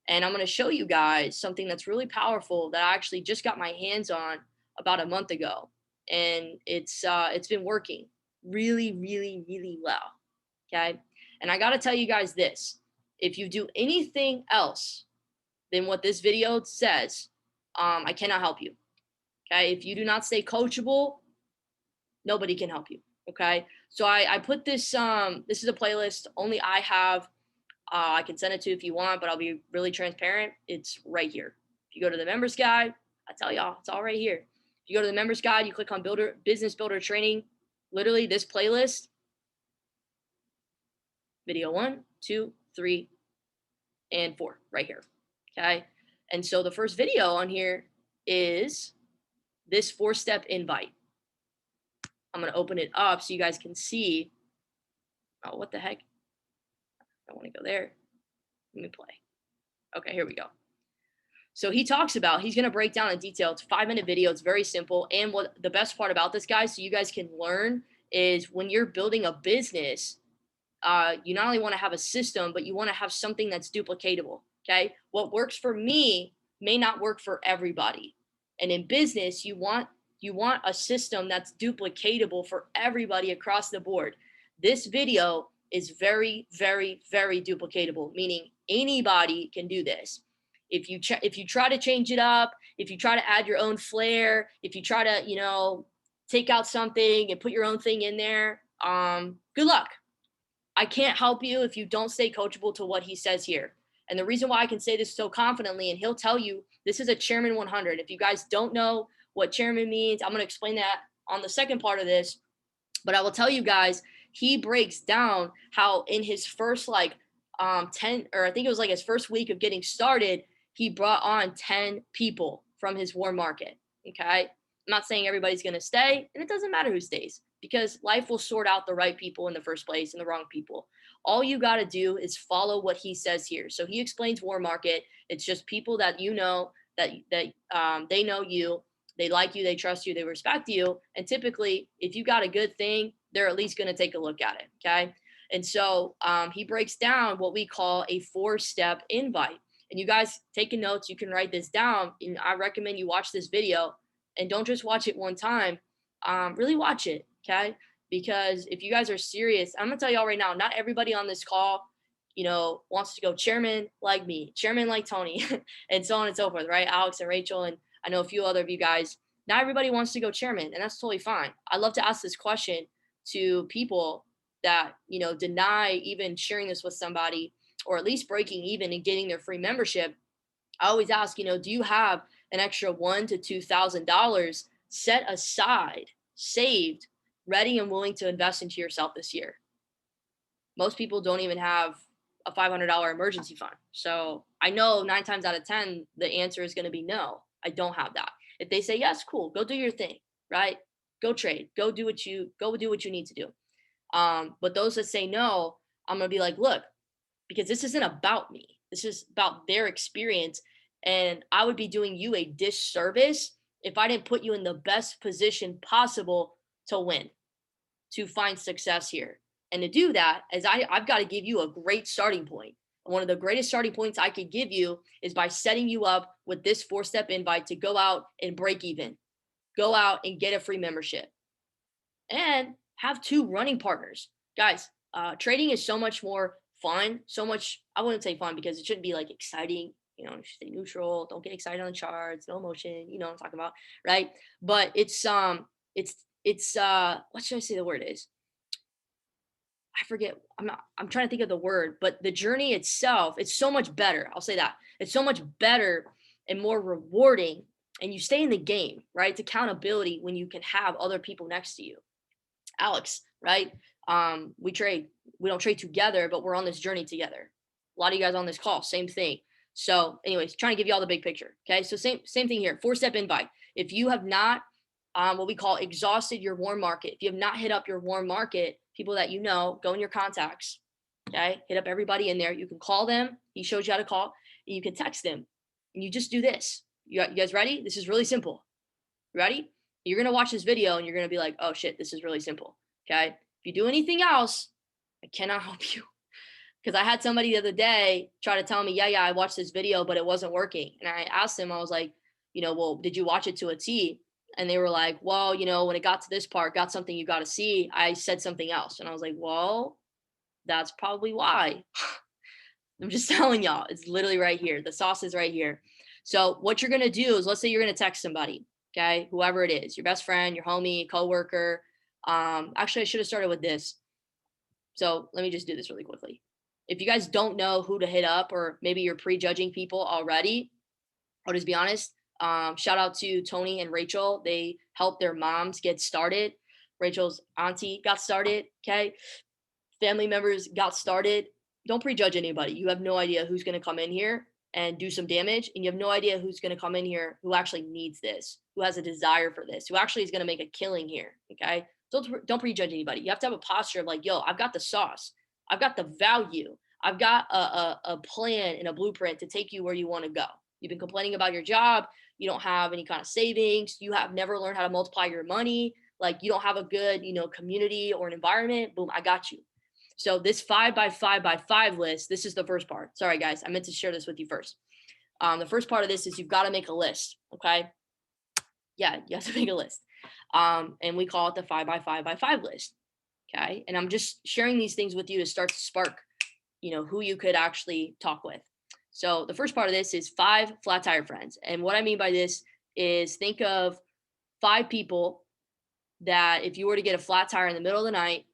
And I'm going to show you guys something that's really powerful that I actually just got my hands on about a month ago. And it's been working really, really, really well. Okay. And I got to tell you guys this, if you do anything else than what this video says, I cannot help you. Okay. If you do not stay coachable, nobody can help you. Okay. So I put this, this is a playlist only I have. I can send it to you if you want, but I'll be really transparent. It's right here. If you go to the members guide, I tell y'all, it's all right here. If you go to the members guide, you click on business builder training, literally this playlist, video 1, 2, 3, and 4 right here. Okay. And so the first video on here is this 4-step invite. I'm going to open it up so you guys can see. Oh, what the heck? I want to go there. Let me play. Okay, here we go. So he talks about, he's going to break down in detail. It's a 5-minute video. It's very simple. And what the best part about this, guys, so you guys can learn, is when you're building a business, you not only want to have a system, but you want to have something that's duplicatable. Okay. What works for me may not work for everybody. And in business, you want a system that's duplicatable for everybody across the board. This video is very, very, very duplicatable, meaning anybody can do this. If you try to change it up, if you try to add your own flair, if you try to, take out something and put your own thing in there, good luck. I can't help you if you don't stay coachable to what he says here. And the reason why I can say this so confidently, and he'll tell you, this is a Chairman 100. If you guys don't know what Chairman means, I'm going to explain that on the second part of this. But I will tell you guys, he breaks down how in his first 10, or I think it was like his first week of getting started, he brought on 10 people from his warm market. Okay. I'm not saying everybody's going to stay, and it doesn't matter who stays, because life will sort out the right people in the first place and the wrong people. All you got to do is follow what he says here. So he explains warm market. It's just people that you know, that they know you, they like you, they trust you, they respect you. And typically, if you got a good thing, they're at least going to take a look at it. Okay. And so he breaks down what we call a 4-step invite. And you guys taking notes, you can write this down. And I recommend you watch this video, and don't just watch it one time. Really watch it. Okay. Because if you guys are serious, I'm going to tell y'all right now, not everybody on this call, wants to go chairman like me, chairman like Tony, and so on and so forth, right? Alex and Rachel. And I know a few other of you guys, not everybody wants to go chairman, and that's totally fine. I love to ask this question to people that, deny even sharing this with somebody, or at least breaking even and getting their free membership. I always ask, do you have an extra $1,000 to $2,000 set aside, saved, ready and willing to invest into yourself this year? Most people don't even have a $500 emergency fund. So I know 9 times out of 10, the answer is going to be no, I don't have that. If they say yes, cool, go do your thing, right? Go trade, go do what you need to do. But those that say no, I'm going to be like, look, because this isn't about me. This is about their experience. And I would be doing you a disservice if I didn't put you in the best position possible to win, to find success here. And to do that, I've got to give you a great starting point. And one of the greatest starting points I could give you is by setting you up with this 4-step invite to go out and break even, go out and get a free membership, and have 2 running partners. Guys, trading is so much more fun, so much, I wouldn't say fun because it shouldn't be like exciting, stay neutral, don't get excited on the charts, no emotion, you know what I'm talking about, right? But it's it's what should I say the word is? I forget. I'm trying to think of the word, but the journey itself, it's so much better. I'll say that. It's so much better and more rewarding, and you stay in the game, right? It's accountability when you can have other people next to you. Alex, right? We trade. We don't trade together, but we're on this journey together. A lot of you guys on this call, same thing. So, anyways, trying to give you all the big picture. Okay, so same thing here. 4-step invite. If you have not, what we call exhausted your warm market, if you have not hit up your warm market, people that you know, go in your contacts. Okay, hit up everybody in there. You can call them. He shows you how to call. And you can text them, and you just do this. You guys ready? This is really simple. Ready? You're gonna watch this video, and you're gonna be like, "Oh shit, this is really simple." Okay. If you do anything else, I cannot help you. Because I had somebody the other day try to tell me, yeah, I watched this video, but it wasn't working. And I asked them, I was like, well, did you watch it to a T? And they were like, well, when it got to this part, got something you got to see, I said something else. And I was like, well, that's probably why. I'm just telling y'all, it's literally right here. The sauce is right here. So what you're going to do is, let's say you're going to text somebody, okay, whoever it is, your best friend, your homie, coworker. Actually, I should have started with this. So let me just do this really quickly. If you guys don't know who to hit up, or maybe you're prejudging people already, I'll just be honest. Shout out to Tony and Rachel. They helped their moms get started. Rachel's auntie got started. Okay. Family members got started. Don't prejudge anybody. You have no idea who's going to come in here and do some damage. And you have no idea who's going to come in here who actually needs this, who has a desire for this, who actually is going to make a killing here. Okay. Don't prejudge anybody. You have to have a posture of like, yo, I've got the sauce. I've got the value. I've got a plan and a blueprint to take you where you want to go. You've been complaining about your job. You don't have any kind of savings. You have never learned how to multiply your money. Like you don't have a good, community or an environment. Boom, I got you. So this 5 by 5 by 5 list, this is the first part. Sorry, guys. I meant to share this with you first. The first part of this is you've got to make a list. Okay. Yeah, you have to make a list. And we call it the 5 by 5 by 5 list. Okay. And I'm just sharing these things with you to start to spark, who you could actually talk with. So the first part of this is 5 flat tire friends. And what I mean by this is think of 5 people that if you were to get a flat tire in the middle of the night,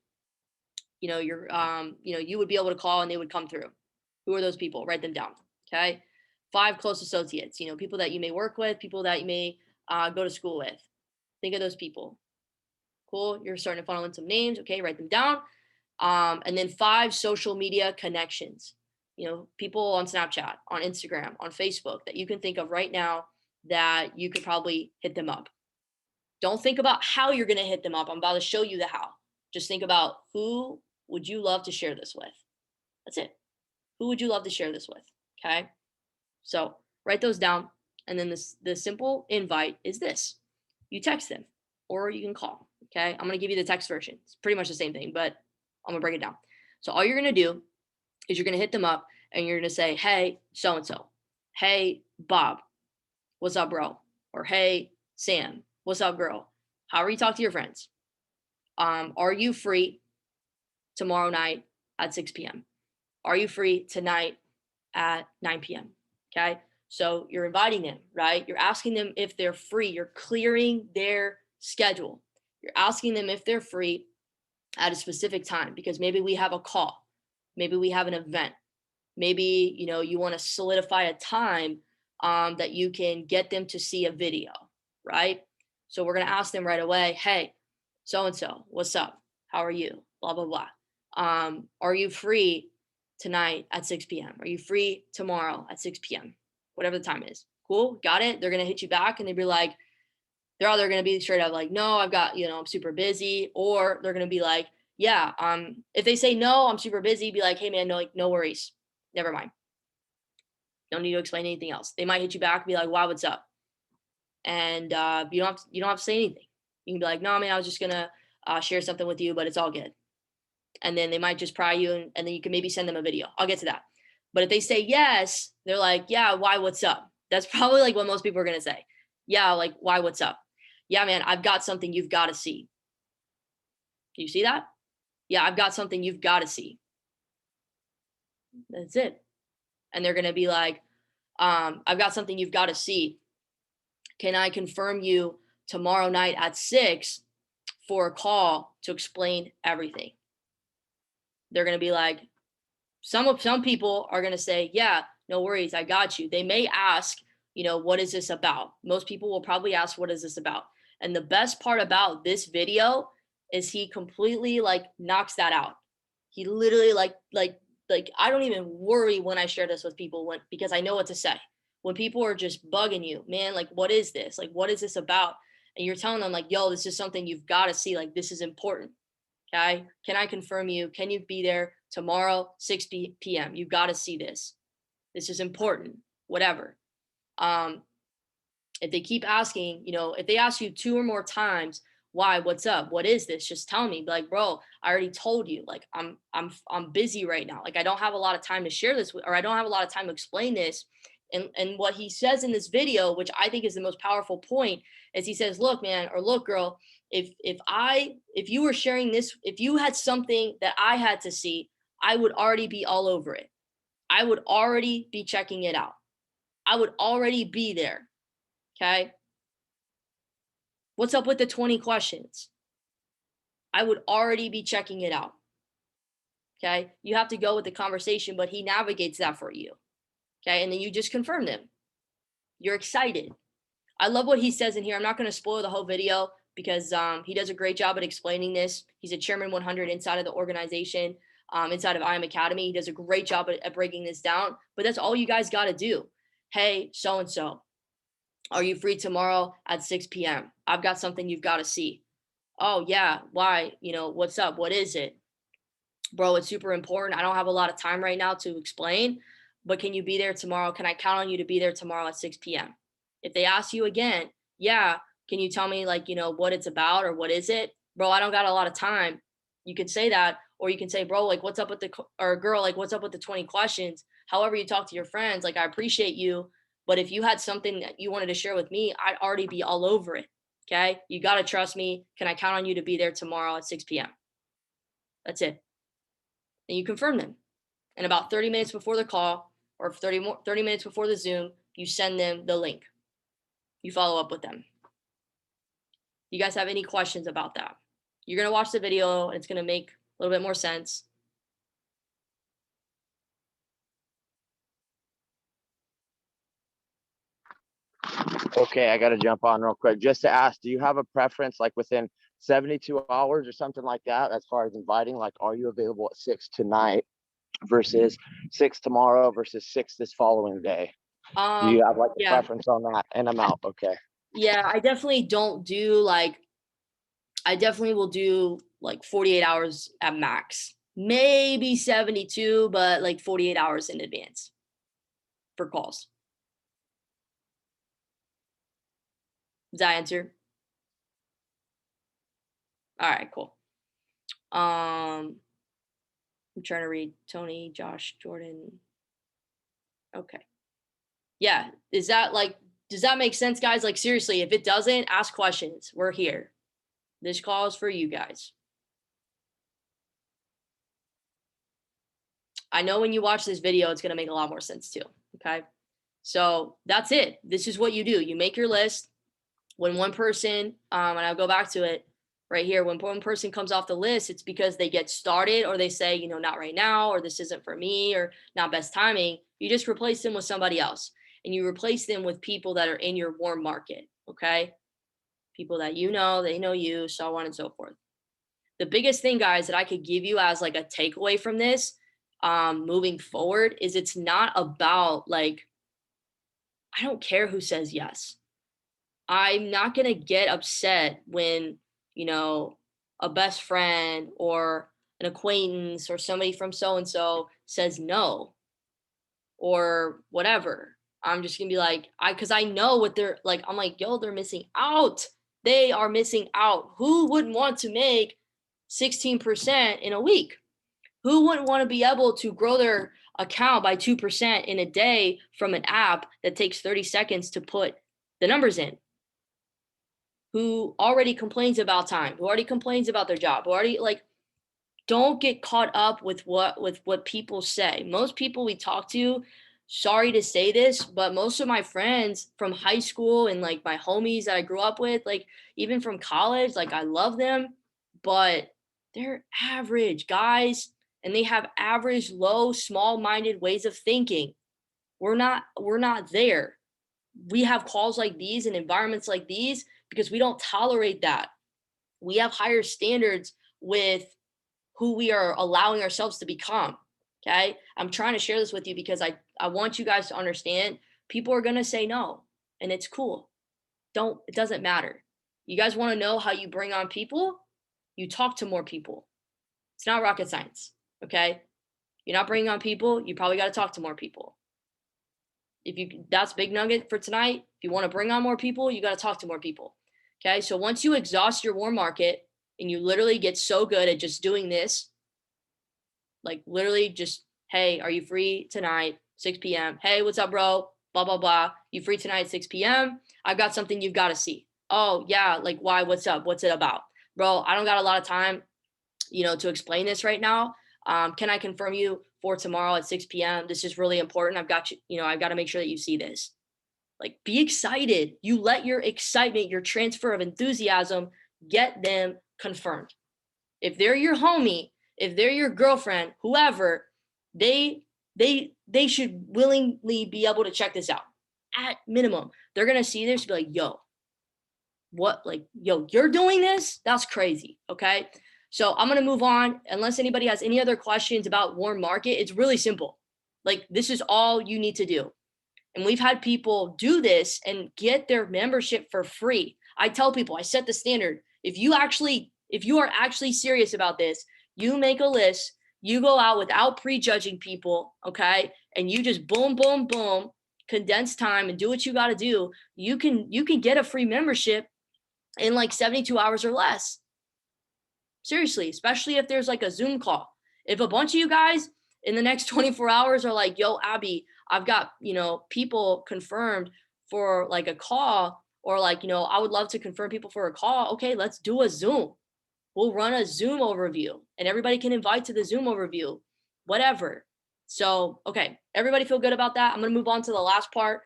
you would be able to call and they would come through. Who are those people? Write them down. Okay. 5 close associates, people that you may work with, people that you may go to school with. Think of those people. Cool. You're starting to funnel in some names. Okay. Write them down. And then 5 social media connections, people on Snapchat, on Instagram, on Facebook that you can think of right now that you could probably hit them up. Don't think about how you're going to hit them up. I'm about to show you the how. Just think about who would you love to share this with? That's it. Who would you love to share this with? Okay. So write those down. And then the simple invite is this. You text them or you can call. Okay. I'm going to give you the text version. It's pretty much the same thing, but I'm going to break it down. So all you're going to do is you're going to hit them up and you're going to say, hey, so-and-so. Hey, Bob. What's up, bro? Or hey, Sam. What's up, girl? However you talk to your friends. Are you free tomorrow night at 6 p.m.? Are you free tonight at 9 p.m.? Okay. So you're inviting them, right? You're asking them if they're free. You're clearing their schedule. You're asking them if they're free at a specific time, because maybe we have a call. Maybe we have an event. Maybe, you want to solidify a time that you can get them to see a video, right? So we're going to ask them right away, hey, so-and-so, what's up? How are you? Blah, blah, blah. Are you free tonight at 6 p.m.? Are you free tomorrow at 6 p.m.? Whatever the time is. Cool. Got it. They're going to hit you back and they'd be like, they're either going to be straight up like, no, I've got, I'm super busy. Or they're going to be like, yeah, if they say no, I'm super busy, be like, hey man, no worries. Never mind. Don't need to explain anything else. They might hit you back and be like, wow, what's up? And you don't have to say anything. You can be like, no, man, I was just gonna share something with you, but it's all good. And then they might just pry you, and then you can maybe send them a video. I'll get to that. But if they say yes, they're like, yeah, why, what's up? That's probably like what most people are gonna say. Yeah, like, why, what's up? Yeah, man, I've got something you've got to see. Do you see that? Yeah, I've got something you've got to see. That's it. And they're gonna be like, I've got something you've got to see. Can I confirm you tomorrow night at 6 for a call to explain everything. They're going to be like, some people are going to say, yeah, no worries, I got you. They may ask, what is this about? Most people will probably ask, what is this about? And the best part about this video is he completely like knocks that out. He literally like I don't even worry when I share this with people because I know what to say. When people are just bugging you, man, like, what is this? Like, what is this about? And you're telling them like, yo, this is something you've got to see. Like, this is important. Okay. Can I confirm you? Can you be there tomorrow, 6 p.m.? You've got to see this. This is important, whatever. If they keep asking, if they ask you 2 or more times, why, what's up, what is this? Just tell me, like, bro, I already told you, like, I'm busy right now. Like, I don't have a lot of time to share this or I don't have a lot of time to explain this. And what he says in this video, which I think is the most powerful point, is he says, look, man, or look, girl, if you were sharing this, if you had something that I had to see, I would already be all over it. I would already be checking it out. I would already be there. Okay. What's up with the 20 questions? I would already be checking it out. Okay. You have to go with the conversation, but he navigates that for you. Okay. And then you just confirm them. You're excited. I love what he says in here. I'm not going to spoil the whole video because he does a great job at explaining this. He's a Chairman 100 inside of the organization, inside of IM Academy. He does a great job at breaking this down, but that's all you guys got to do. Hey, so-and-so, are you free tomorrow at 6 p.m.? I've got something you've got to see. Oh yeah. Why? What's up? What is it? Bro, it's super important. I don't have a lot of time right now to explain, but can you be there tomorrow? Can I count on you to be there tomorrow at 6 p.m.? If they ask you again, yeah, can you tell me like, what it's about or what is it? Bro, I don't got a lot of time. You can say that, or you can say, bro, like what's up with or girl, like what's up with the 20 questions? However you talk to your friends, like I appreciate you, but if you had something that you wanted to share with me, I'd already be all over it. Okay. You got to trust me. Can I count on you to be there tomorrow at 6 p.m.? That's it. And you confirm them. And about 30 minutes before the call or 30 minutes before the Zoom, you send them the link. You follow up with them. You guys have any questions about that? You're going to watch the video and it's going to make a little bit more sense. Okay, I got to jump on real quick just to ask, do you have a preference like within 72 hours or something like that as far as inviting? Like, are you available at 6 tonight versus 6 tomorrow versus 6 this following day? Do you have like a preference on that? And I'm out. Okay. Yeah, I definitely don't do like, I definitely will do like 48 hours at max, maybe 72, but like 48 hours in advance for calls. Does that answer? All right, cool. I'm trying to read Tony, Josh, Jordan. Okay. Yeah. Is that like, does that make sense, guys? Like, seriously, if it doesn't, ask questions. We're here. This call is for you guys. I know when you watch this video, it's going to make a lot more sense too. Okay. So that's it. This is what you do. You make your list. When one person, and I'll go back to it right here, when one person comes off the list, it's because they get started or they say, not right now, or this isn't for me, or not best timing. You just replace them with somebody else, and you replace them with people that are in your warm market. Okay. People that they know you, so on and so forth. The biggest thing, guys, that I could give you as like a takeaway from this moving forward is it's not about like, I don't care who says yes. I'm not going to get upset when, a best friend or an acquaintance or somebody from so-and-so says no or whatever. I'm just going to be like, because I know what they're like. I'm like, yo, they're missing out. They are missing out. Who wouldn't want to make 16% in a week? Who wouldn't want to be able to grow their account by 2% in a day from an app that takes 30 seconds to put the numbers in? Who already complains about time, who already complains about their job, who already like, don't get caught up with what people say. Most people we talk to, sorry to say this, but most of my friends from high school and like my homies that I grew up with, like even from college, like I love them, but they're average guys and they have average, low, small-minded ways of thinking. We're not there. We have calls like these and environments like these because we don't tolerate that. We have higher standards with who we are allowing ourselves to become. Okay. I'm trying to share this with you because I want you guys to understand people are going to say no and it's cool. It doesn't matter. You guys want to know how you bring on people? You talk to more people. It's not rocket science. Okay. You're not bringing on people. You probably got to talk to more people. That's big nugget for tonight. If you want to bring on more people, you got to talk to more people. Okay. So once you exhaust your warm market and you literally get so good at just doing this, like literally just, hey, are you free tonight, 6 p.m.? Hey, what's up, bro? Blah, blah, blah. You free tonight at 6 p.m.? I've got something you've got to see. Oh, yeah. Like, why? What's up? What's it about? Bro, I don't got a lot of time, to explain this right now. Can I confirm you for tomorrow at 6 p.m.? This is really important. I've got you, I've got to make sure that you see this. Like, be excited. You let your excitement, your transfer of enthusiasm, get them confirmed. If they're your homie, if they're your girlfriend, whoever, they should willingly be able to check this out. At minimum, they're gonna see this and be like, yo, what, like, yo, you're doing this? That's crazy. Okay. So I'm gonna move on. Unless anybody has any other questions about warm market, it's really simple. Like, this is all you need to do. And we've had people do this and get their membership for free. I tell people, I set the standard. If you are actually serious about this, you make a list, you go out without prejudging people, okay? And you just boom, boom, boom, condense time and do what you got to do. You can get a free membership in like 72 hours or less. Seriously, especially if there's like a Zoom call. If a bunch of you guys in the next 24 hours are like, yo, Abby, I've got, people confirmed for like a call, or like, I would love to confirm people for a call. Okay, let's do a Zoom. We'll run a Zoom overview and everybody can invite to the Zoom overview, whatever. So, okay, everybody feel good about that? I'm going to move on to the last part.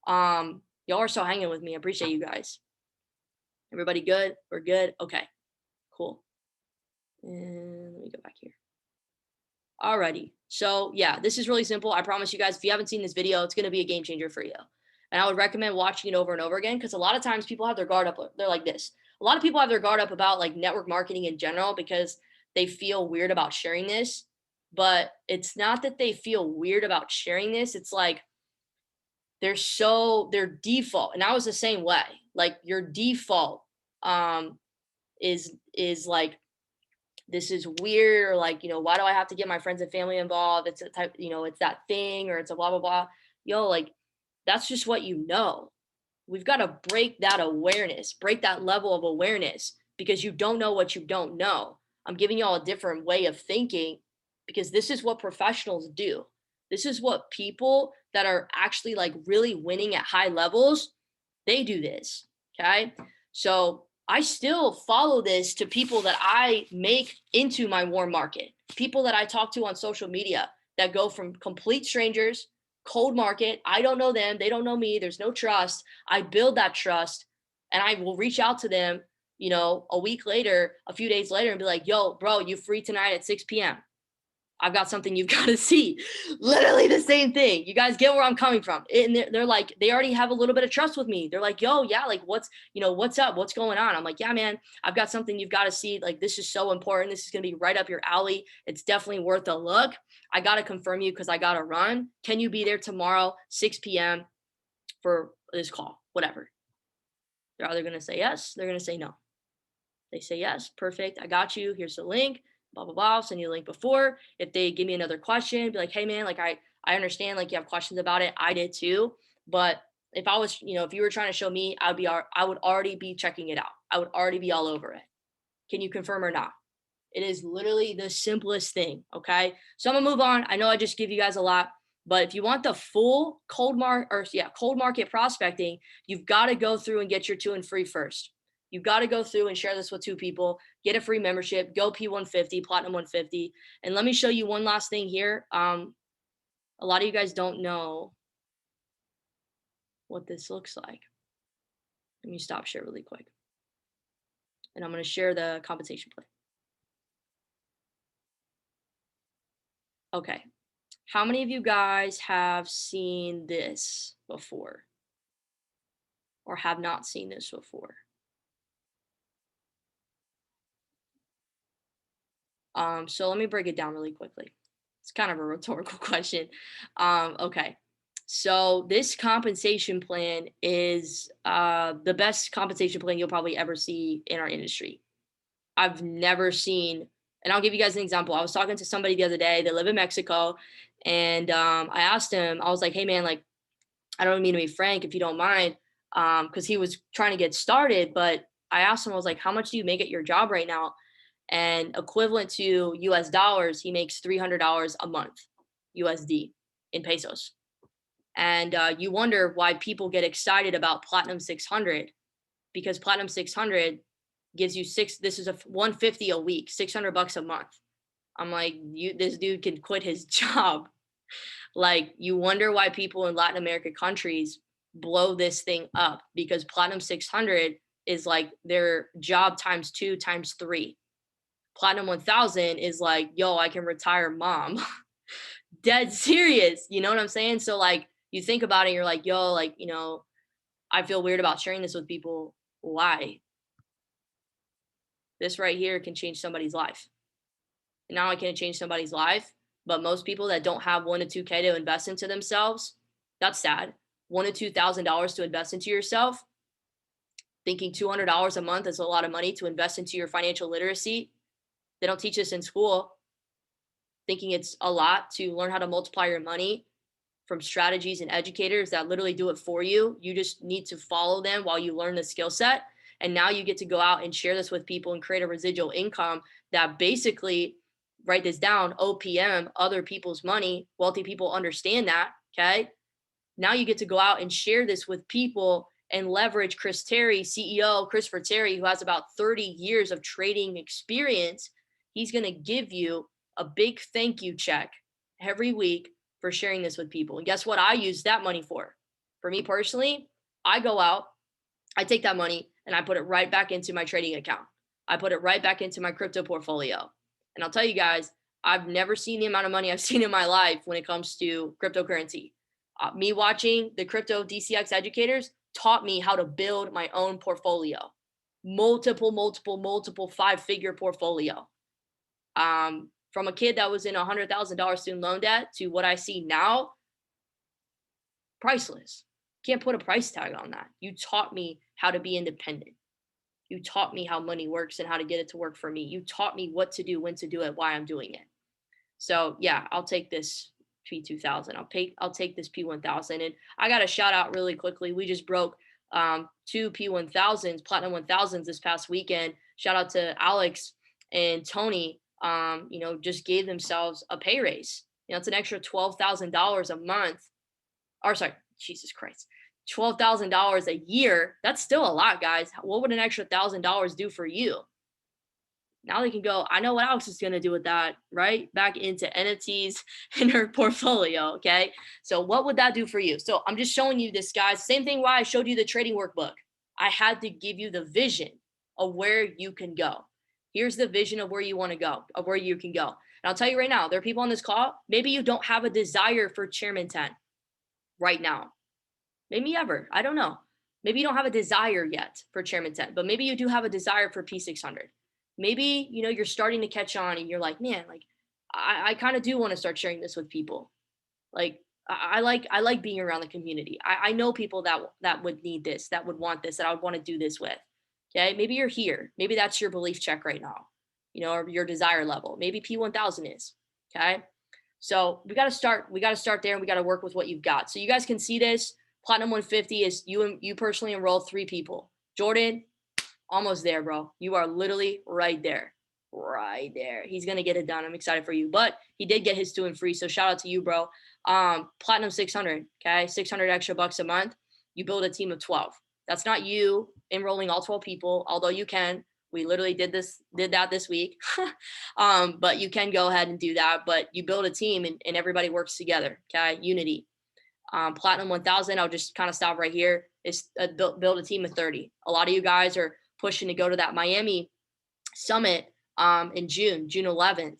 Y'all are still hanging with me. I appreciate you guys. Everybody good? We're good? Okay, cool. And let me go back here. Alrighty. So yeah, this is really simple. I promise you guys, if you haven't seen this video, it's going to be a game changer for you. And I would recommend watching it over and over again, because a lot of times people have their guard up. They're like this. A lot of people have their guard up about like network marketing in general because they feel weird about sharing this. But it's not that they feel weird about sharing this. It's like their default. And I was the same way. Like your default is like, this is weird, or like, why do I have to get my friends and family involved? It's a type, it's that thing, or it's a blah, blah, blah. Yo, like, that's just what We've got to break that awareness, break that level of awareness, because you don't know what you don't know. I'm giving y'all a different way of thinking because this is what professionals do. This is what people that are actually like really winning at high levels, they do this. Okay. So I still follow this to people that I make into my warm market, people that I talk to on social media that go from complete strangers, cold market. I don't know them. They don't know me. There's no trust. I build that trust and I will reach out to them, a week later, a few days later, and be like, yo, bro, you free tonight at 6 p.m.? I've got something you've got to see. Literally the same thing. You guys get where I'm coming from. And they're like, they already have a little bit of trust with me. They're like, yo, yeah, like what's up? What's going on? I'm like, yeah, man, I've got something you've got to see. Like, this is so important. This is going to be right up your alley. It's definitely worth a look. I got to confirm you because I got to run. Can you be there tomorrow, 6 p.m. for this call? Whatever. They're either going to say yes. They're going to say no. They say yes. Perfect. I got you. Here's the link. Blah, blah, blah. I'll send you the link before. If they give me another question, be like, hey man, like I understand, like you have questions about it. I did too. But if I was, if you were trying to show me, I would already be checking it out. I would already be all over it. Can you confirm or not? It is literally the simplest thing. Okay. So I'm gonna move on. I know I just give you guys a lot, but if you want the full cold market prospecting, you've got to go through and get your 2 and free first. You've got to go through and share this with 2 people, get a free membership, go P150, Platinum 150. And let me show you one last thing here. a lot of you guys don't know what this looks like. Let me stop share really quick. And I'm going to share the compensation plan. Okay. How many of you guys have seen this before? Or have not seen this before? So let me break it down really quickly. It's kind of a rhetorical question. Okay. So this compensation plan is the best compensation plan you'll probably ever see in our industry. I've never seen, and I'll give you guys an example. I was talking to somebody the other day. They live in Mexico, and I asked him. I was like, "Hey, man, like, I don't mean to be frank, if you don't mind," because he was trying to get started. But I asked him, I was like, "How much do you make at your job right now?" And equivalent to US dollars, he makes $300 a month, USD in pesos. And you wonder why people get excited about Platinum 600, because Platinum 600 gives you this is a 150 a week, $600 a month. I'm like, this dude can quit his job. Like, you wonder why people in Latin American countries blow this thing up, because Platinum 600 is like their job times 2 times 3. Platinum 1000 is like, yo, I can retire mom. Dead serious. You know what I'm saying? So like, you think about it, you're like, yo, like, I feel weird about sharing this with people. Why? This right here can change somebody's life. And not only can it change somebody's life, but most people that don't have $1 to $2K to invest into themselves, that's sad. $1 to $2,000 to invest into yourself, thinking $200 a month is a lot of money to invest into your financial literacy. They don't teach this in school. Thinking it's a lot to learn how to multiply your money from strategies and educators that literally do it for you. You just need to follow them while you learn the skill set. And now you get to go out and share this with people and create a residual income that basically, write this down, OPM, other people's money. Wealthy people understand that. Okay. Now you get to go out and share this with people and leverage Chris Terry, CEO Christopher Terry, who has about 30 years of trading experience. He's going to give you a big thank you check every week for sharing this with people. And guess what I use that money for? For me personally, I go out, I take that money and I put it right back into my trading account. I put it right back into my crypto portfolio. And I'll tell you guys, I've never seen the amount of money I've seen in my life when it comes to cryptocurrency. Me watching the crypto DCX educators taught me how to build my own portfolio, multiple 5-figure portfolio. From a kid that was in $100,000 student loan debt to what I see now, priceless. Can't put a price tag on that. You taught me how to be independent. You taught me how money works and how to get it to work for me. You taught me what to do, when to do it, why I'm doing it. So yeah, I'll take this P2000. I'll take this P1000. And I got a shout out really quickly. We just broke 2 P1000s, Platinum 1000s this past weekend. Shout out to Alex and Tony. Just gave themselves a pay raise. It's an extra $12,000 a month. Or sorry, Jesus Christ, $12,000 a year. That's still a lot, guys. What would an extra $1,000 do for you? Now they can go, I know what Alex is going to do with that, right? Back into NFTs in her portfolio. Okay. So what would that do for you? So I'm just showing you this, guys. Same thing why I showed you the trading workbook. I had to give you the vision of where you can go. Here's the vision of where you want to go, of where you can go. And I'll tell you right now, there are people on this call, maybe you don't have a desire for Chairman 10 right now. Maybe ever. I don't know. Maybe you don't have a desire yet for Chairman 10, but maybe you do have a desire for P600. Maybe, you're starting to catch on and you're like, man, like, I kind of do want to start sharing this with people. Like, I like being around the community. I know people that would need this, that would want this, that I would want to do this with. Okay. Maybe you're here. Maybe that's your belief check right now, or your desire level. Maybe P1000 is. Okay. So we got to start there, and we got to work with what you've got. So you guys can see this. Platinum 150 is you personally enrolled 3 people. Jordan, almost there, bro. You are literally right there. Right there. He's going to get it done. I'm excited for you. But he did get his student free. So shout out to you, bro. Platinum 600. Okay. 600 extra bucks a month. You build a team of 12. That's not you enrolling all 12 people, although you can. We literally did that this week. But you can go ahead and do that. But you build a team and everybody works together. Okay. Unity. Platinum 1000, I'll just kind of stop right here. Is build a team of 30. A lot of you guys are pushing to go to that Miami summit in June 11th.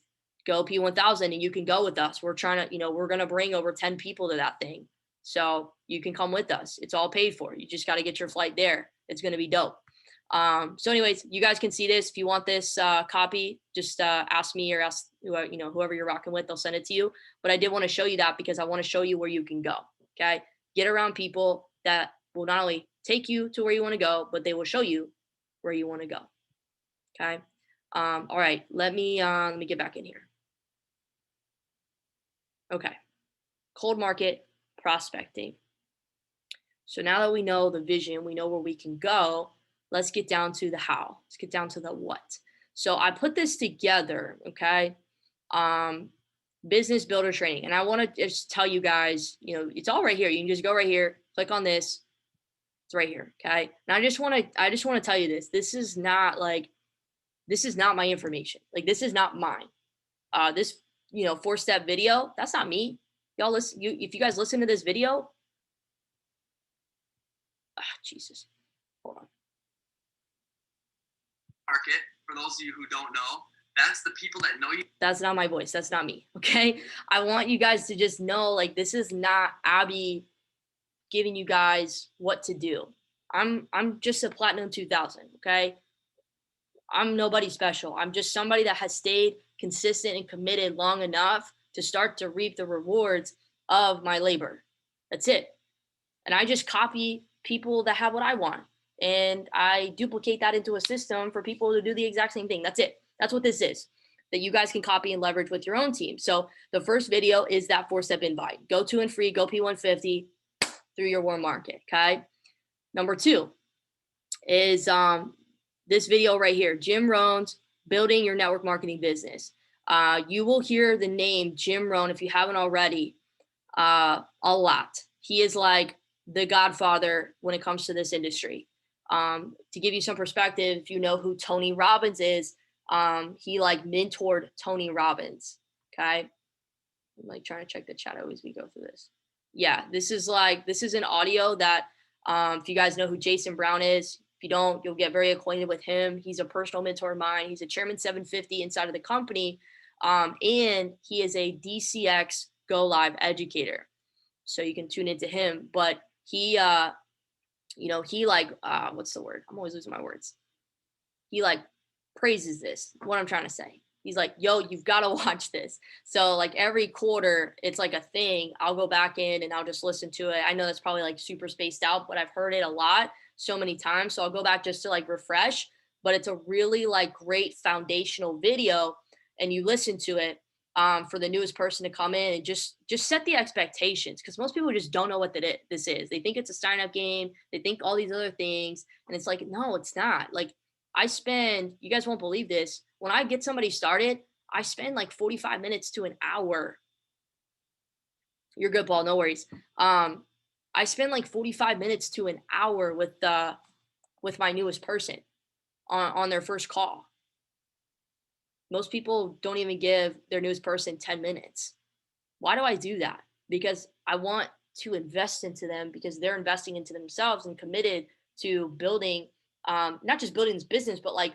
Go P1000 and you can go with us. We're trying to, we're going to bring over 10 people to that thing. So you can come with us. It's all paid for. You just got to get your flight there. It's going to be dope. So anyways, you guys can see this. If you want this copy, just ask me or ask whoever you're rocking with, they'll send it to you. But I did want to show you that because I want to show you where you can go. Okay. Get around people that will not only take you to where you want to go, but they will show you where you want to go. Okay. All right. Let me get back in here. Okay. Cold market prospecting. So now that we know the vision, we know where we can go, let's get down to the how. Let's get down to the what. So I put this together, okay? Business builder training. And I want to just tell you guys, it's all right here. You can just go right here, click on this. It's right here, okay? And I just want to tell you this. This is not my information. Like, this is not mine. This, 4-step video, that's not me. Y'all listen, if you guys listen to this video, Jesus, hold on. Market, for those of you who don't know, that's the people that know you. That's not my voice. That's not me. Okay. I want you guys to just know, like, this is not Abby giving you guys what to do. I'm just a Platinum 2000. Okay. I'm nobody special. I'm just somebody that has stayed consistent and committed long enough to start to reap the rewards of my labor. That's it. And I just copy people that have what I want. And I duplicate that into a system for people to do the exact same thing. That's it. That's what this is, that you guys can copy and leverage with your own team. So the first video is that 4-step invite. Go to and free, go P150 through your warm market, okay? Number 2 is this video right here, Jim Rohn's Building Your Network Marketing Business. You will hear the name Jim Rohn, if you haven't already, a lot. He is like the godfather when it comes to this industry. To give you some perspective, if you know who Tony Robbins is, he like mentored Tony Robbins. Okay. I'm like trying to check the chat as we go through this. Yeah, this is an audio that, if you guys know who Jason Brown is, if you don't, you'll get very acquainted with him. He's a personal mentor of mine. He's a Chairman 750 inside of the company. And he is a DCX Go Live educator. So you can tune into him, but he what's the word? I'm always losing my words. He like praises this, what I'm trying to say. He's like, yo, you've got to watch this. So like every quarter, it's like a thing. I'll go back in and I'll just listen to it. I know that's probably like super spaced out, but I've heard it a lot, so many times. So I'll go back just to like refresh, but it's a really like great foundational video, and you listen to it for the newest person to come in and just set the expectations, because most people just don't know what this is. They think it's a sign-up game. They think all these other things, and it's like, no, it's not. Like, you guys won't believe this, when I get somebody started, I spend like 45 minutes to an hour. You're good, Paul, no worries. I spend like 45 minutes to an hour with my newest person on their first call. Most people don't even give their newest person 10 minutes. Why do I do that? Because I want to invest into them, because they're investing into themselves and committed to building, not just building this business, but like,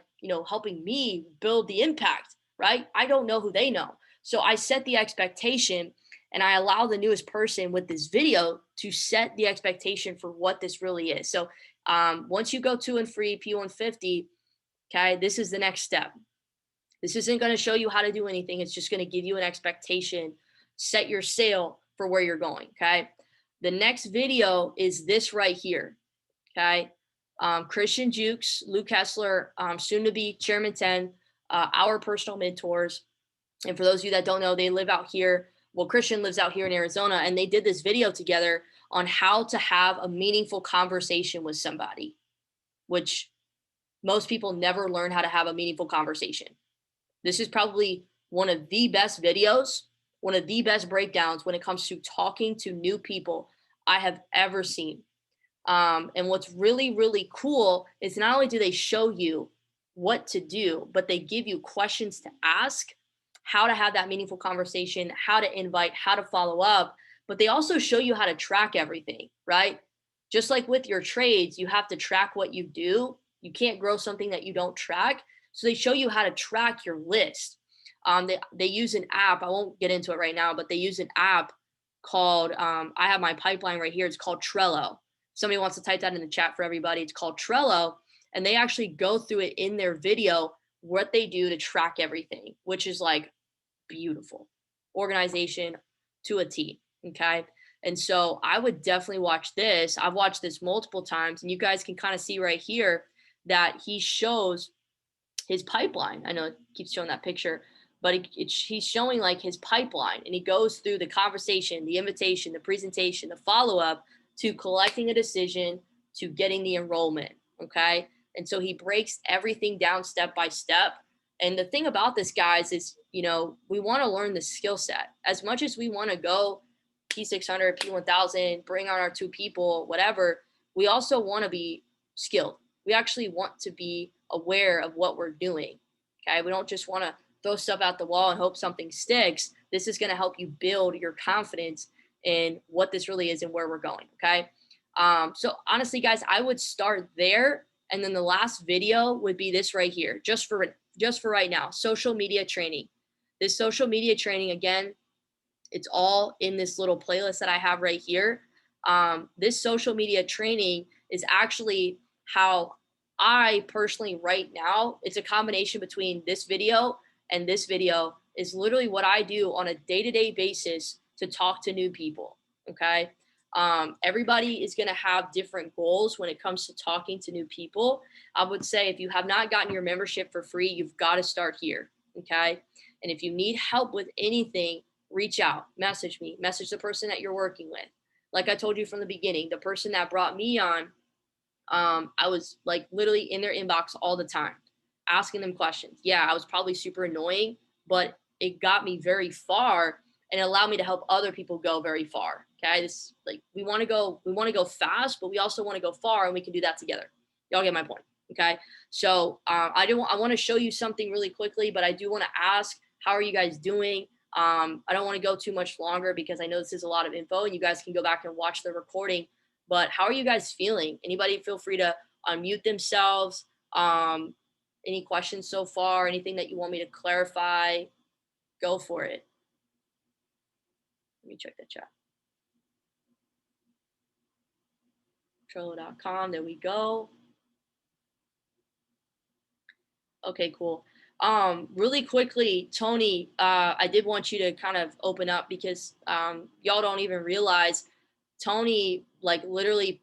helping me build the impact, right? I don't know who they know. So I set the expectation, and I allow the newest person with this video to set the expectation for what this really is. So once you go to and free P150, okay, this is the next step. This isn't going to show you how to do anything. It's just going to give you an expectation, set your sail for where you're going. Okay. The next video is this right here. Okay. Christian Jukes, Luke Kessler, soon to be Chairman 10, our personal mentors. And for those of you that don't know, they live out here. Well, Christian lives out here in Arizona, and they did this video together on how to have a meaningful conversation with somebody, which most people never learn how to have a meaningful conversation. This is probably one of the best videos, one of the best breakdowns when it comes to talking to new people I have ever seen. And what's really, really cool is not only do they show you what to do, but they give you questions to ask, how to have that meaningful conversation, how to invite, how to follow up, but they also show you how to track everything, right? Just like with your trades, you have to track what you do. You can't grow something that you don't track. So they show you how to track your list. They use an app. I won't get into it right now, but they use an app called, I have my pipeline right here. It's called Trello. Somebody wants to type that in the chat for everybody. It's called Trello. And they actually go through it in their video, what they do to track everything, which is like beautiful organization to a T. Okay. And so I would definitely watch this. I've watched this multiple times, and you guys can kind of see right here that he shows his pipeline. I know it keeps showing that picture, but he's showing like his pipeline, and he goes through the conversation, the invitation, the presentation, the follow-up, to collecting a decision, to getting the enrollment. Okay. And so he breaks everything down step by step. And the thing about this, guys, is, you know, we want to learn the skill set as much as we want to go P600, P1000, bring on our 2 people, whatever. We also want to be skilled. We actually want to be aware of what we're doing. Okay. We don't just want to throw stuff out the wall and hope something sticks. This is going to help you build your confidence in what this really is and where we're going. Okay. So honestly, guys, I would start there. And then the last video would be this right here, just for right now, social media training. This social media training, again, it's all in this little playlist that I have right here. This social media training is actually how I personally right now, it's a combination between this video and this video, is literally what I do on a day-to-day basis to talk to new people. Okay. Everybody is going to have different goals when it comes to talking to new people. I would say if you have not gotten your membership for free, you've got to start here. Okay. And if you need help with anything, reach out, message me, message the person that you're working with. Like I told you from the beginning, the person that brought me on, I was like literally in their inbox all the time, asking them questions. Yeah, I was probably super annoying, but it got me very far and it allowed me to help other people go very far. Okay. This, like, we want to go fast, but we also want to go far, and we can do that together. Y'all get my point. Okay. So, I want to show you something really quickly, but I do want to ask, how are you guys doing? I don't want to go too much longer because I know this is a lot of info and you guys can go back and watch the recording, but how are you guys feeling? Anybody feel free to unmute themselves. Any questions so far? Anything that you want me to clarify? Go for it. Let me check the chat. Trello.com. There we go. Okay, cool. Really quickly, Tony, I did want you to kind of open up because y'all don't even realize Tony, like literally,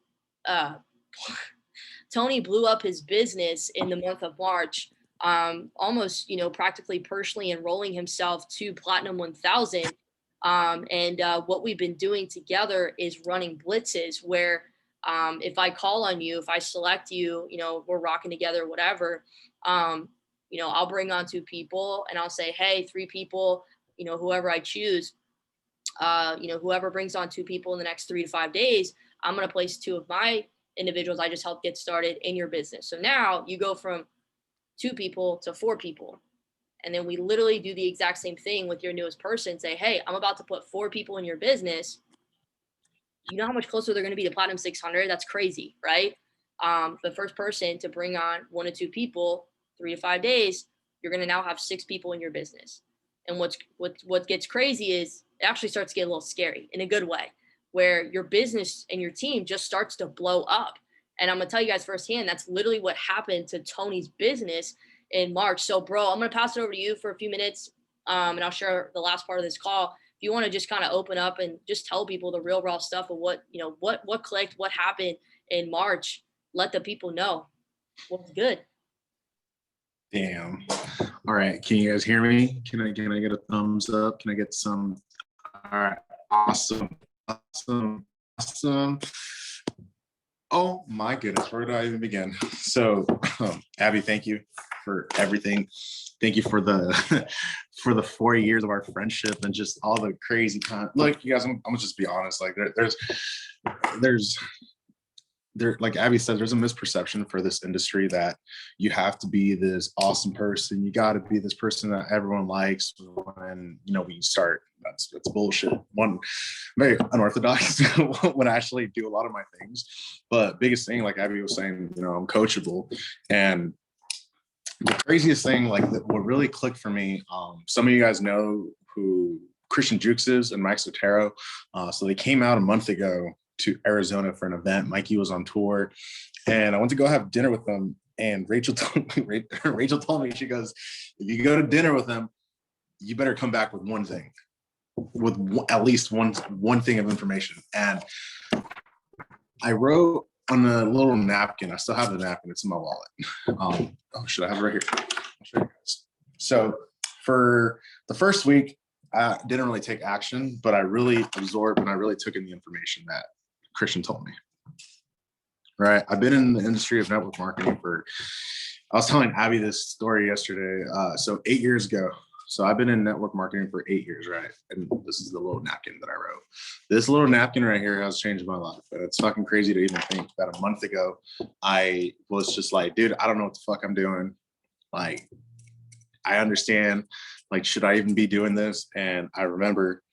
Tony blew up his business in the month of March, almost, you know, practically personally enrolling himself to Platinum 1000. And what we've been doing together is running blitzes where if I call on you, if I select you, you know, we're rocking together, whatever, you know, I'll bring on 2 people and I'll say, hey, 3 people, you know, whoever I choose, you know, whoever brings on 2 people in the next 3 to 5 days, I'm going to place 2 of my individuals I just helped get started in your business. So now you go from 2 people to 4 people. And then we literally do the exact same thing with your newest person. Say, hey, I'm about to put 4 people in your business. You know how much closer they're going to be to Platinum 600? That's crazy, right? The first person to bring on 1 to 2 people, 3 to 5 days, you're going to now have 6 people in your business. And what gets crazy is it actually starts to get a little scary in a good way, where your business and your team just starts to blow up. And I'm going to tell you guys firsthand, that's literally what happened to Tony's business in March. So, bro, I'm going to pass it over to you for a few minutes, and I'll share the last part of this call. If you want to just kind of open up and just tell people the real raw stuff of what, you know, what clicked, what happened in March, let the people know what's good. Damn. All right. Can you guys hear me? Can I get a thumbs up? Can I get some? All right. Awesome. Oh my goodness. Where do I even begin? So, Abby, thank you for everything. Thank you for the 4 years of our friendship and just all the crazy time. Look, you guys, I'm gonna just be honest. Like there's there, like Abby said, there's a misperception for this industry that you have to be this awesome person. You got to be this person that everyone likes when, you know, we start. That's bullshit. One, very unorthodox when I actually do a lot of my things. But biggest thing, like Abby was saying, you know, I'm coachable. And the craziest thing, like what really clicked for me, some of you guys know who Christian Jukes is and Mike Sotero. So they came out a month ago to Arizona for an event. Mikey was on tour, and I went to go have dinner with them. And Rachel told me, she goes, if you go to dinner with them, you better come back with one thing, with at least one thing of information. And I wrote on a little napkin. I still have the napkin. It's in my wallet. Should I have it right here? I'll show you guys. So for the first week, I didn't really take action, but I really absorbed and I really took in the information that Christian told me. Right. I've been in the industry of network marketing I was telling Abby this story yesterday. So 8 years ago. So I've been in network marketing for 8 years, right? And this is the little napkin that I wrote. This little napkin right here has changed my life. And it's fucking crazy to even think that a month ago, I was just like, dude, I don't know what the fuck I'm doing. Like, I understand, like, should I even be doing this? And I remember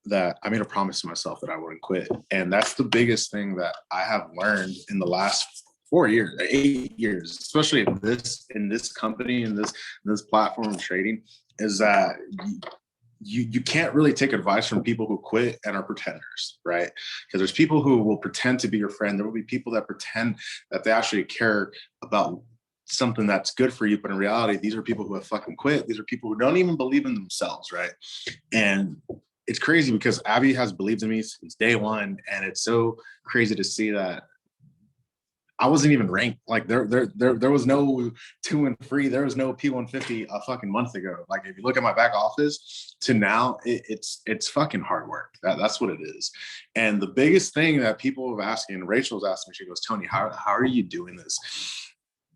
that I made a promise to myself that I wouldn't quit. And that's the biggest thing that I have learned in the last 4 years, 8 years, especially in this company, in this platform of trading, is that you can't really take advice from people who quit and are pretenders, right? Because there's people who will pretend to be your friend. There will be people that pretend that they actually care about something that's good for you, but in reality, these are people who have fucking quit. These are people who don't even believe in themselves, right? And it's crazy because Abby has believed in me since day one, and it's so crazy to see that I wasn't even ranked. Like there was no 2 and 3. There was no P150 a fucking month ago. Like if you look at my back office to now, it's fucking hard work. That's what it is. And the biggest thing that people have asked me, and Rachel's asked me, she goes, Tony, how are you doing this?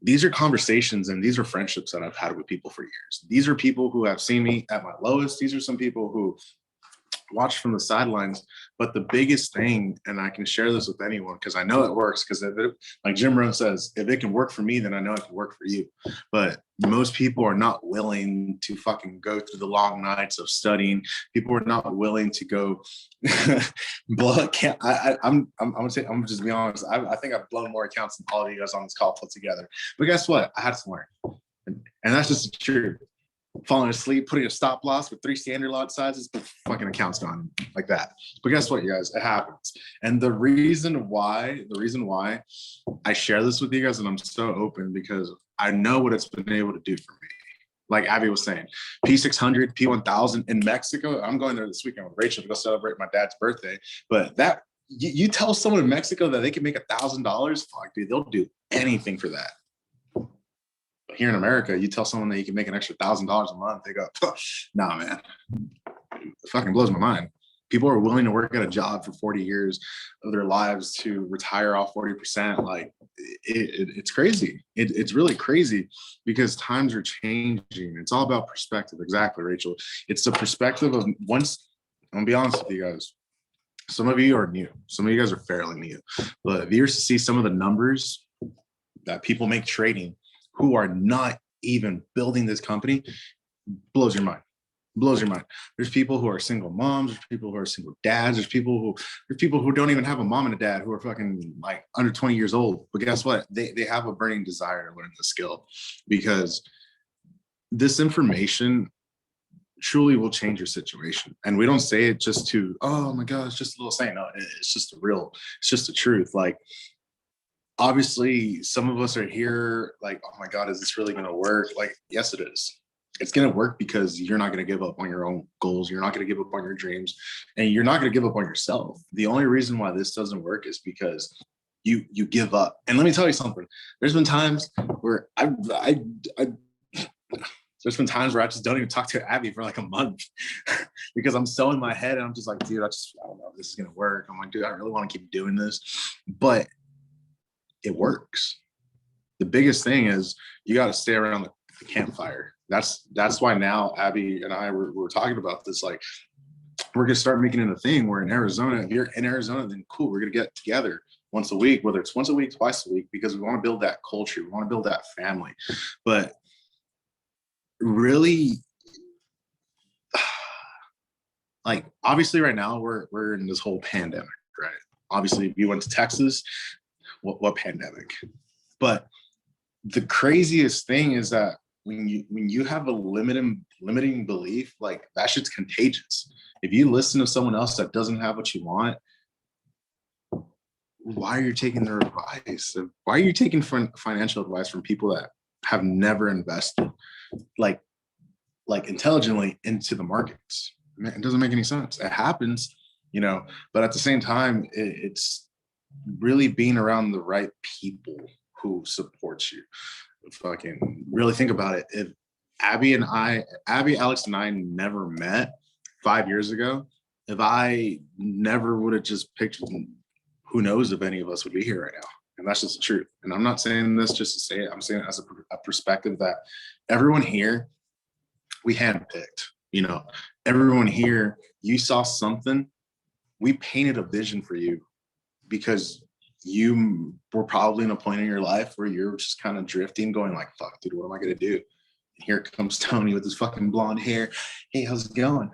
These are conversations and these are friendships that I've had with people for years. These are people who have seen me at my lowest. These are some people who watch from the sidelines. But the biggest thing, and I can share this with anyone because I know it works, because like Jim Rohn says, if it can work for me, then I know it can work for you. But most people are not willing to fucking go through the long nights of studying. People are not willing to go blow account. I'm just be honest. I think I've blown more accounts than all of you guys on this call put together. But guess what? I had to learn, and that's just the truth. Falling asleep, putting a stop loss with 3 standard lot sizes, but fucking account's gone like that. But guess what, you guys? It happens. And the reason why I share this with you guys, and I'm so open, because I know what it's been able to do for me. Like Abby was saying, P600, P1000 in Mexico. I'm going there this weekend with Rachel to go celebrate my dad's birthday. But that you tell someone in Mexico that they can make $1,000, fuck, dude, they'll do anything for that. Here in America, you tell someone that you can make an extra $1,000 a month, they go, nah, man. It fucking blows my mind. People are willing to work at a job for 40 years of their lives to retire off 40%. Like it's crazy. It's really crazy because times are changing. It's all about perspective. Exactly, Rachel. It's the perspective of once, I'm gonna be honest with you guys. Some of you are new. Some of you guys are fairly new. But if you were to see some of the numbers that people make trading who are not even building this company, blows your mind. There's people who are single moms, there's people who are single dads, there's people who don't even have a mom and a dad, who are fucking like under 20 years old. But guess what? They have a burning desire to learn the skill, because this information truly will change your situation. And we don't say it just to, oh my God, it's just a little saying. No, it's just it's just the truth. Like, obviously, some of us are here like, oh my God, is this really going to work? Like, yes, it is. It's going to work because you're not going to give up on your own goals. You're not going to give up on your dreams, and you're not going to give up on yourself. The only reason why this doesn't work is because you give up. And let me tell you something. There's been times where there's been times where I just don't even talk to Abby for like a month because I'm so in my head and I'm just like, dude, I don't know if this is going to work. I'm like, dude, I really want to keep doing this, but it works. The biggest thing is you got to stay around the campfire. That's why now Abby and I were talking about this. Like, we're gonna start making it a thing where in Arizona, if you're in Arizona, then cool, we're gonna get together once a week, whether it's once a week, twice a week, because we want to build that culture. We want to build that family. But really, like, obviously right now we're in this whole pandemic, right? Obviously, if you went to Texas, what pandemic? But the craziest thing is that when you have a limiting belief, like, that shit's contagious. If you listen to someone else that doesn't have what you want, why are you taking their advice? Why are you taking financial advice from people that have never invested like intelligently into the markets? Man, it doesn't make any sense. It happens, but at the same time, it's really being around the right people who support you. Fucking really think about it. If Abby, Alex, and I never met 5 years ago, if I never would have just picked, who knows if any of us would be here right now. And that's just the truth. And I'm not saying this just to say it. I'm saying it as a perspective that everyone here, we handpicked, everyone here, you saw something, we painted a vision for you because you were probably in a point in your life where you're just kind of drifting, going like, fuck, dude, what am I going to do? And here comes Tony with his fucking blonde hair. Hey, how's it going?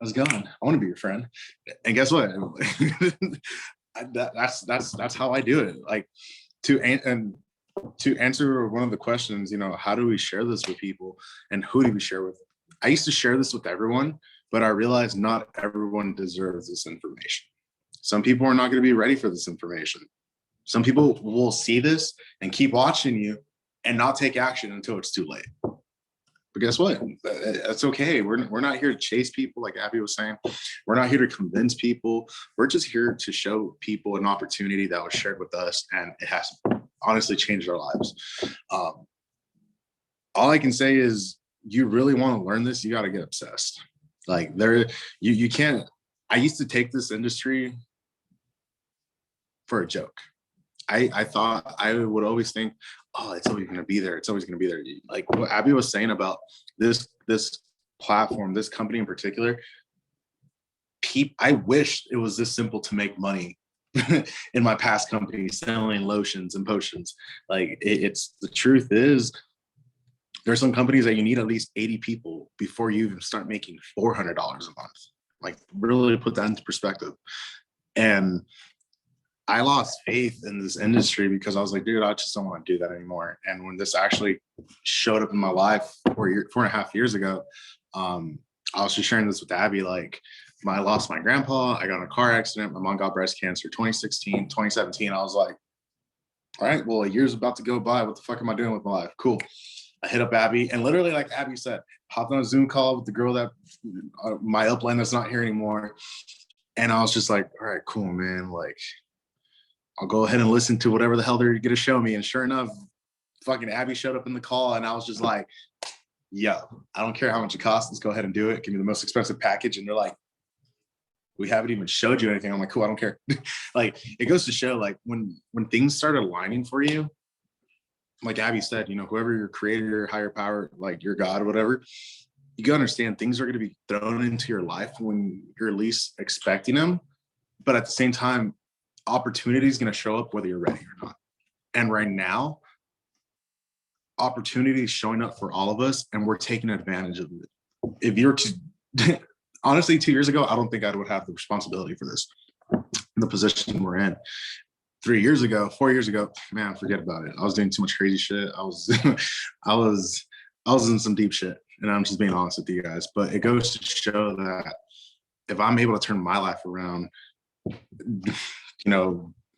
How's it going? I want to be your friend. And guess what? That's how I do it. Like, to answer one of the questions, how do we share this with people and who do we share with? I used to share this with everyone, but I realized not everyone deserves this information. Some people are not going to be ready for this information. Some people will see this and keep watching you and not take action until it's too late. But guess what? That's okay. We're not here to chase people, like Abby was saying. We're not here to convince people. We're just here to show people an opportunity that was shared with us, and it has honestly changed our lives. All I can say is, you really want to learn this, you got to get obsessed. Like, you can't. I used to take this industry for a joke. I thought, I would always think, oh, it's always going to be there. It's always going to be there. Like what Abby was saying about this platform, this company in particular, I wish it was this simple to make money in my past company selling lotions and potions. Like, it's the truth is, there's some companies that you need at least 80 people before you even start making $400 a month. Like, really put that into perspective. And I lost faith in this industry because I was like, dude, I just don't want to do that anymore. And when this actually showed up in my life 4.5 years ago, I was just sharing this with Abby. Like, I lost my grandpa. I got in a car accident. My mom got breast cancer. 2016, 2017. I was like, all right, well, a year's about to go by. What the fuck am I doing with my life? Cool. I hit up Abby, and literally, like Abby said, hopped on a Zoom call with the girl that my upline that's not here anymore. And I was just like, all right, cool, man. Like, I'll go ahead and listen to whatever the hell they're going to show me. And sure enough, fucking Abby showed up in the call, and I was just like, yo, I don't care how much it costs. Let's go ahead and do it. Give me the most expensive package. And they're like, we haven't even showed you anything. I'm like, cool, I don't care. Like, it goes to show, like, when things start aligning for you, like Abby said, whoever your creator, your higher power, like your God, whatever, you gotta understand things are going to be thrown into your life when you're least expecting them. But at the same time, opportunity is going to show up whether you're ready or not. And right now, opportunity is showing up for all of us, and we're taking advantage of it. If you're honestly, 2 years ago, I don't think I would have the responsibility for this, the position we're in. 4 years ago, man, forget about it. I was doing too much crazy shit. I was in some deep shit, and I'm just being honest with you guys. But it goes to show that if I'm able to turn my life around,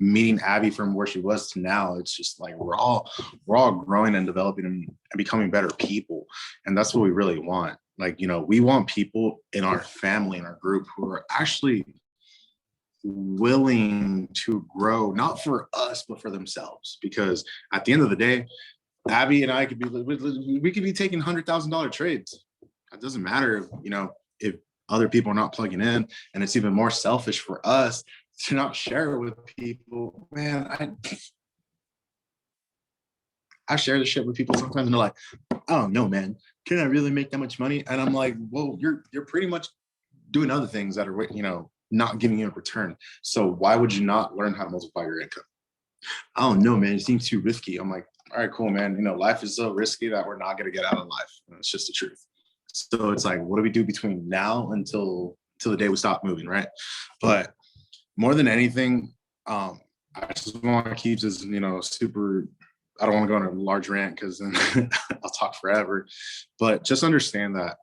meeting Abby from where she was to now, it's just like we're all growing and developing and becoming better people. And that's what we really want. Like, we want people in our family, in our group, who are actually willing to grow, not for us, but for themselves. Because at the end of the day, Abby and I could be taking $100,000 trades. It doesn't matter if other people are not plugging in, and it's even more selfish for us to not share it with people. Man, I share this shit with people sometimes, and they're like, I don't know, man, can I really make that much money? And I'm like, well, you're pretty much doing other things that are, not giving you a return. So why would you not learn how to multiply your income? Oh no, man, it seems too risky. I'm like, all right, cool, man. Life is so risky that we're not going to get out of life. It's just the truth. So it's like, what do we do between now until the day we stop moving, right? But more than anything, I just want to keep this, super. I don't want to go on a large rant because then I'll talk forever. But just understand that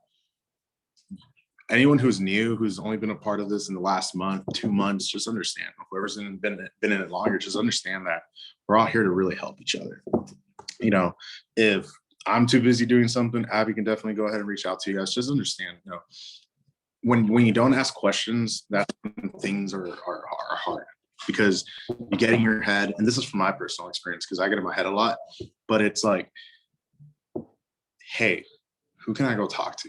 anyone who's new, who's only been a part of this in the last month, 2 months, just understand. Whoever's been in it longer, just understand that we're all here to really help each other. If I'm too busy doing something, Abby can definitely go ahead and reach out to you guys. Just understand, when you don't ask questions, that's when things are hard, because you get in your head, and this is from my personal experience because I get in my head a lot, but it's like, hey, who can I go talk to?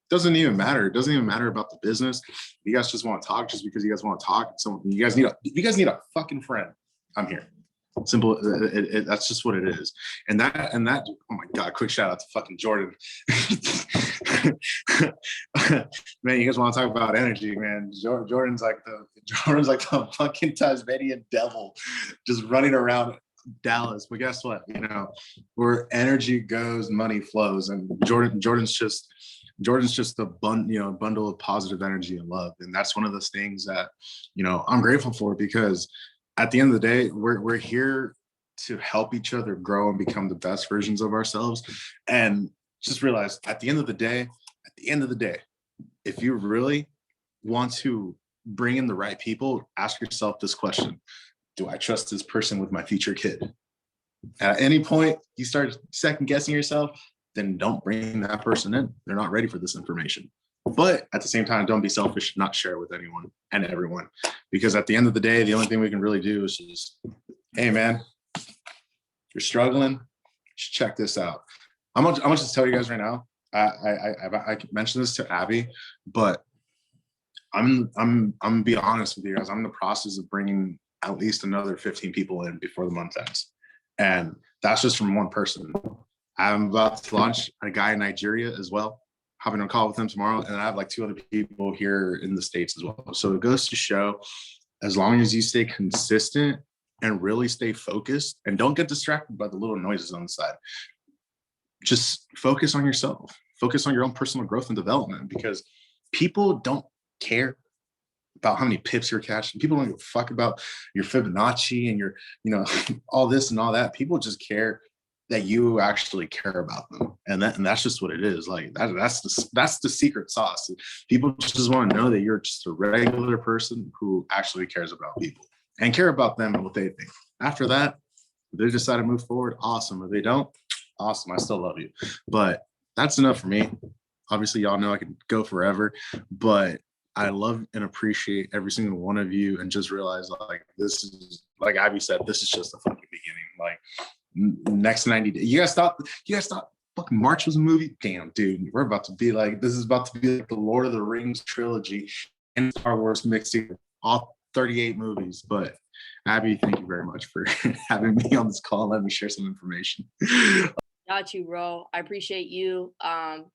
Doesn't even matter. It doesn't even matter about the business. You guys just want to talk just because you guys want to talk. So you guys need a fucking friend. I'm here. Simple. That's just what it is. And that. Oh my God! Quick shout out to fucking Jordan. Man, you guys want to talk about energy, man? Jordan's like the fucking Tasmanian devil, just running around Dallas. But guess what? Where energy goes, money flows, and Jordan's just a bundle of positive energy and love. And that's one of those things that, I'm grateful for, because at the end of the day, we're here to help each other grow and become the best versions of ourselves. And just realize at the end of the day, if you really want to bring in the right people, ask yourself this question: do I trust this person with my future kid? At any point you start second guessing yourself, then don't bring that person in. They're not ready for this information. But at the same time, don't be selfish, not share it with anyone and everyone. Because at the end of the day, the only thing we can really do is just, hey man, you're struggling, just check this out. I'm gonna just tell you guys right now, I mentioned this to Abby, but I'm gonna be honest with you guys. I'm in the process of bringing at least another 15 people in before the month ends. And that's just from one person. I'm about to launch a guy in Nigeria as well, having a call with him tomorrow. And I have like 2 other people here in the States as well. So it goes to show, as long as you stay consistent and really stay focused and don't get distracted by the little noises on the side, just focus on yourself, focus on your own personal growth and development, because people don't care about how many pips you're catching. People don't give a fuck about your Fibonacci and your, all this and all that. People just care that you actually care about them, and that's just what it is. Like that's the secret sauce. People just want to know that you're just a regular person who actually cares about people and care about them and what they think. After that, if they decide to move forward, awesome. If they don't, awesome. I still love you. But that's enough for me. Obviously, y'all know I could go forever, but I love and appreciate every single one of you, and just realize, like, this is, like Abby said, this is just the fucking beginning. Like, next 90 days, you guys thought fucking March was a movie? Damn, dude, we're about to be like, this is about to be like the Lord of the Rings trilogy and Star Wars mixed together, all 38 movies. But Abby, thank you very much for having me on this call. Let me share some information. Got you, bro. I appreciate you.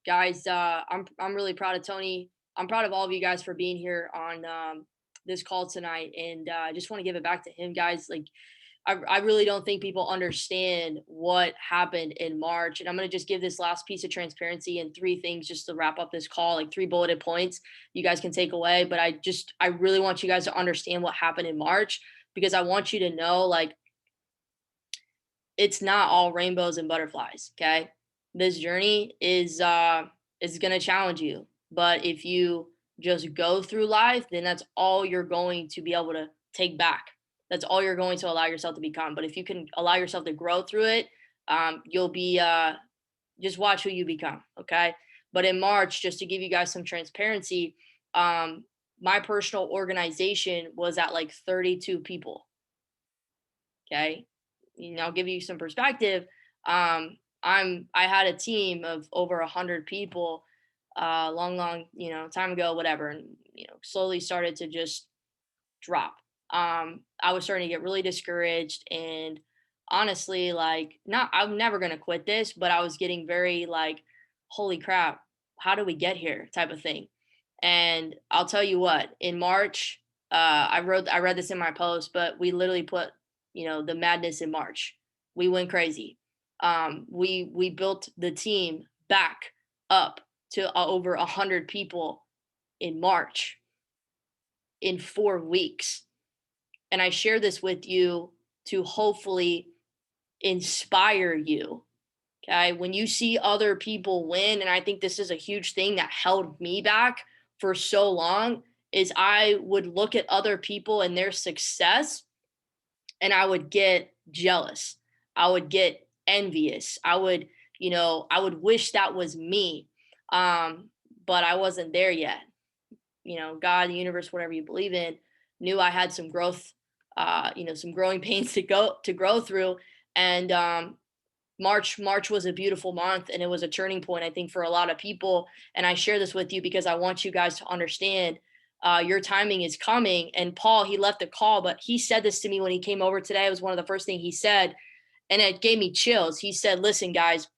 Guys, I'm really proud of Tony. I'm proud of all of you guys for being here on this call tonight. And I just want to give it back to him, guys. Like, I really don't think people understand what happened in March. And I'm going to just give this last piece of transparency and 3 things just to wrap up this call, like 3 bulleted points you guys can take away. But I really want you guys to understand what happened in March, because I want you to know, like, it's not all rainbows and butterflies. Okay. This journey is going to challenge you. But if you just go through life, then that's all you're going to be able to take back. That's all you're going to allow yourself to become. But if you can allow yourself to grow through it, you'll be, just watch who you become. Okay. But in March, just to give you guys some transparency, my personal organization was at like 32 people. Okay. I'll give you some perspective. I had a team of over 100 people, long, time ago, whatever. And, slowly started to just drop. I was starting to get really discouraged, and honestly, like, I'm never going to quit this, but I was getting very like, holy crap, how do we get here type of thing. And I'll tell you what, in March, I read this in my post, but we literally put, the madness in March. We went crazy. We built the team back up to over 100 people in March in 4 weeks. And I share this with you to hopefully inspire you. Okay. When you see other people win, and I think this is a huge thing that held me back for so long, is I would look at other people and their success and I would get jealous. I would get envious. I would wish that was me. But I wasn't there yet. God, the universe, whatever you believe in, knew I had some growth, some growing pains to grow through. And March was a beautiful month, and it was a turning point, I think, for a lot of people. And I share this with you because I want you guys to understand your timing is coming. And Paul, he left the call, but he said this to me when he came over today. It was one of the first things he said, and it gave me chills. He said, listen, guys,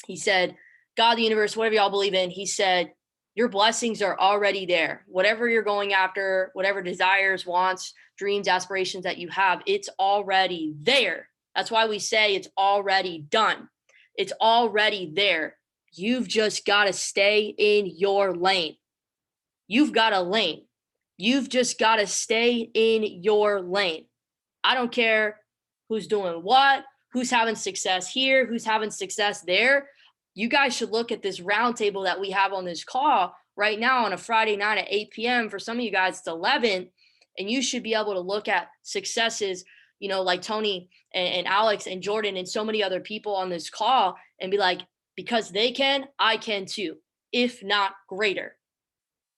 he said, God, the universe, whatever y'all believe in, he said, your blessings are already there. Whatever you're going after, whatever desires, wants, dreams, aspirations that you have, it's already there. That's why we say it's already done. It's already there. You've just got to stay in your lane. You've got a lane. You've just got to stay in your lane. I don't care who's doing what, who's having success here, who's having success there. You guys should look at this roundtable that we have on this call right now on a Friday night at 8 p.m. For some of you guys, it's 11. And you should be able to look at successes, like Tony and Alex and Jordan and so many other people on this call and be like, because they can, I can too, if not greater.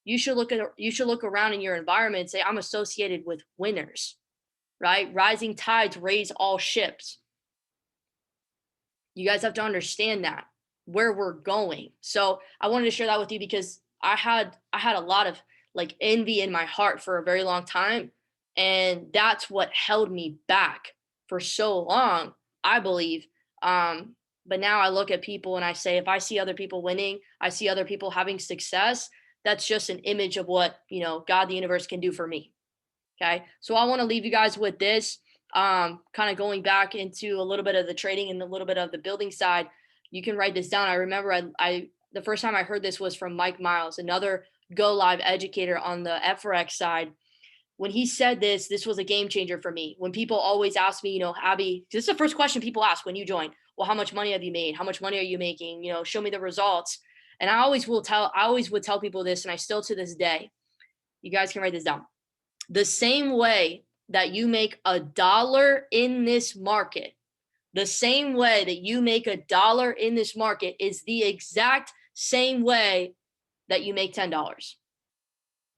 You should look around in your environment and say, I'm associated with winners, right? Rising tides raise all ships. You guys have to understand that, where we're going. So I wanted to share that with you because I had a lot of envy in my heart for a very long time. And that's what held me back for so long, I believe. But now I look at people and I say, if I see other people winning, I see other people having success, that's just an image of what, God, the universe can do for me. Okay. So I want to leave you guys with this, kind of going back into a little bit of the trading and a little bit of the building side. You can write this down. I remember the first time I heard this was from Mike Miles, another Go Live educator on the FRX side. When he said this was a game changer for me. When people always ask me, Abby, this is the first question people ask when you join. Well, how much money have you made? How much money are you making? Show me the results. And I always would tell people this, and I still to this day, you guys can write this down. The same way that you make $1 in this market, the same way that you make $1 in this market is the exact same way that you make $10.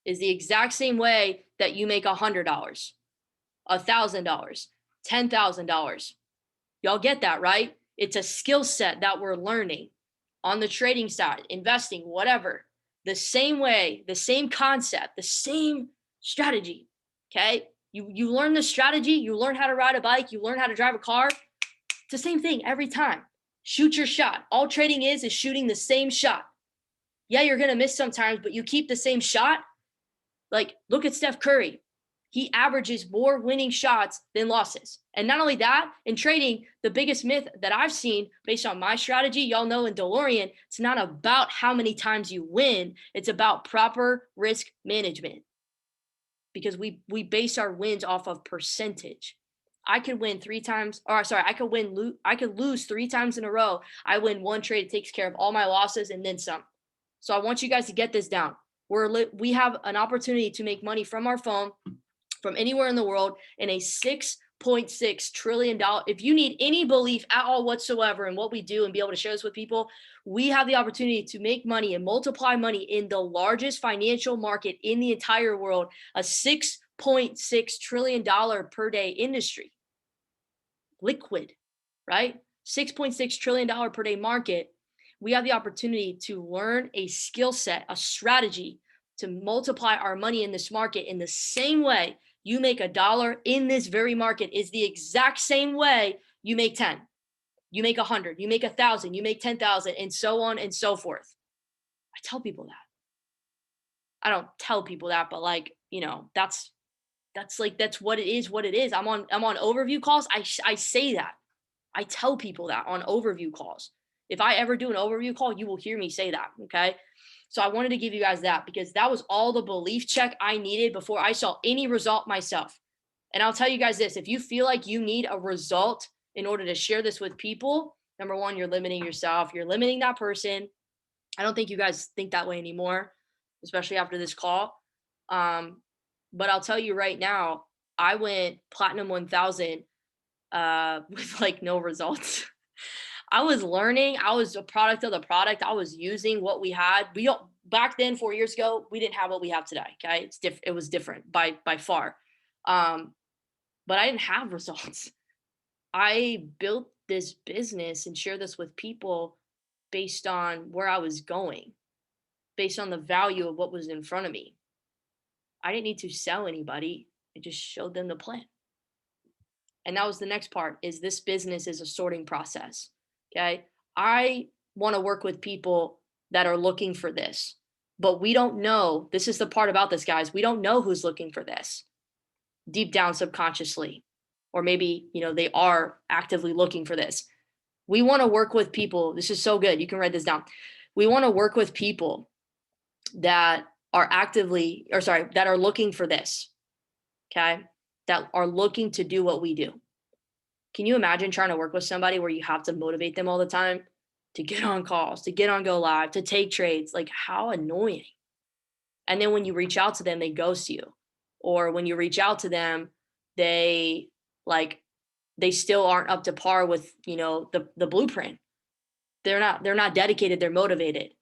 Is the exact same way that you make $100, $1,000, $10,000. Y'all get that, right? It's a skill set that we're learning on the trading side, investing, whatever. The same way, the same concept, the same strategy. Okay. You learn the strategy, you learn how to ride a bike, you learn how to drive a car. It's the same thing every time. Shoot your shot. All trading is shooting the same shot. Yeah, you're going to miss sometimes, but you keep the same shot. Look at Steph Curry. He averages more winning shots than losses. And not only that, in trading, the biggest myth that I've seen based on my strategy, y'all know in DeLorean, it's not about how many times you win. It's about proper risk management. Because we base our wins off of percentage. I could win 3 times, I could lose 3 times in a row. I win one trade, it takes care of all my losses and then some. So I want you guys to get this down. We have an opportunity to make money from our phone, from anywhere in the world, in a $6.6 trillion. If you need any belief at all whatsoever in what we do and be able to share this with people, we have the opportunity to make money and multiply money in the largest financial market in the entire world, a $6.6 trillion per day industry. Liquid, right? $6.6 trillion per day market. We have the opportunity to learn a skill set, a strategy to multiply our money in this market in the same way you make $1 in this very market is the exact same way you make 10, you make 100, you make 1,000, you make 10,000, and so on and so forth. I tell people that. I don't tell people that, but like, that's what it is. I'm on overview calls. I say that. I tell people that on overview calls. If I ever do an overview call, you will hear me say that. Okay. So I wanted to give you guys that because that was all the belief check I needed before I saw any result myself. And I'll tell you guys this, if you feel like you need a result in order to share this with people, number one, you're limiting yourself. You're limiting that person. I don't think you guys think that way anymore, especially after this call. But I'll tell you right now, I went platinum 1000 with like no results. I was learning. I was a product of the product. I was using what we had. We don't back then 4 years ago, we didn't have what we have today. Okay. It was different by far. But I didn't have results. I built this business and share this with people based on where I was going, based on the value of what was in front of me. I didn't need to sell anybody. I just showed them the plan. And that was the next part is this business is a sorting process. Okay. I want to work with people that are looking for this, but we don't know. This is the part about this, guys. We don't know who's looking for this deep down subconsciously, or maybe, they are actively looking for this. We want to work with people. This is so good. You can write this down. We want to work with people that are that are looking for this. Okay. That are looking to do what we do. Can you imagine trying to work with somebody where you have to motivate them all the time to get on calls, to get on Go Live, to take trades? Like, how annoying. And then when you reach out to them, they ghost you. Or when you reach out to them, they still aren't up to par with, the blueprint. They're not dedicated, they're motivated.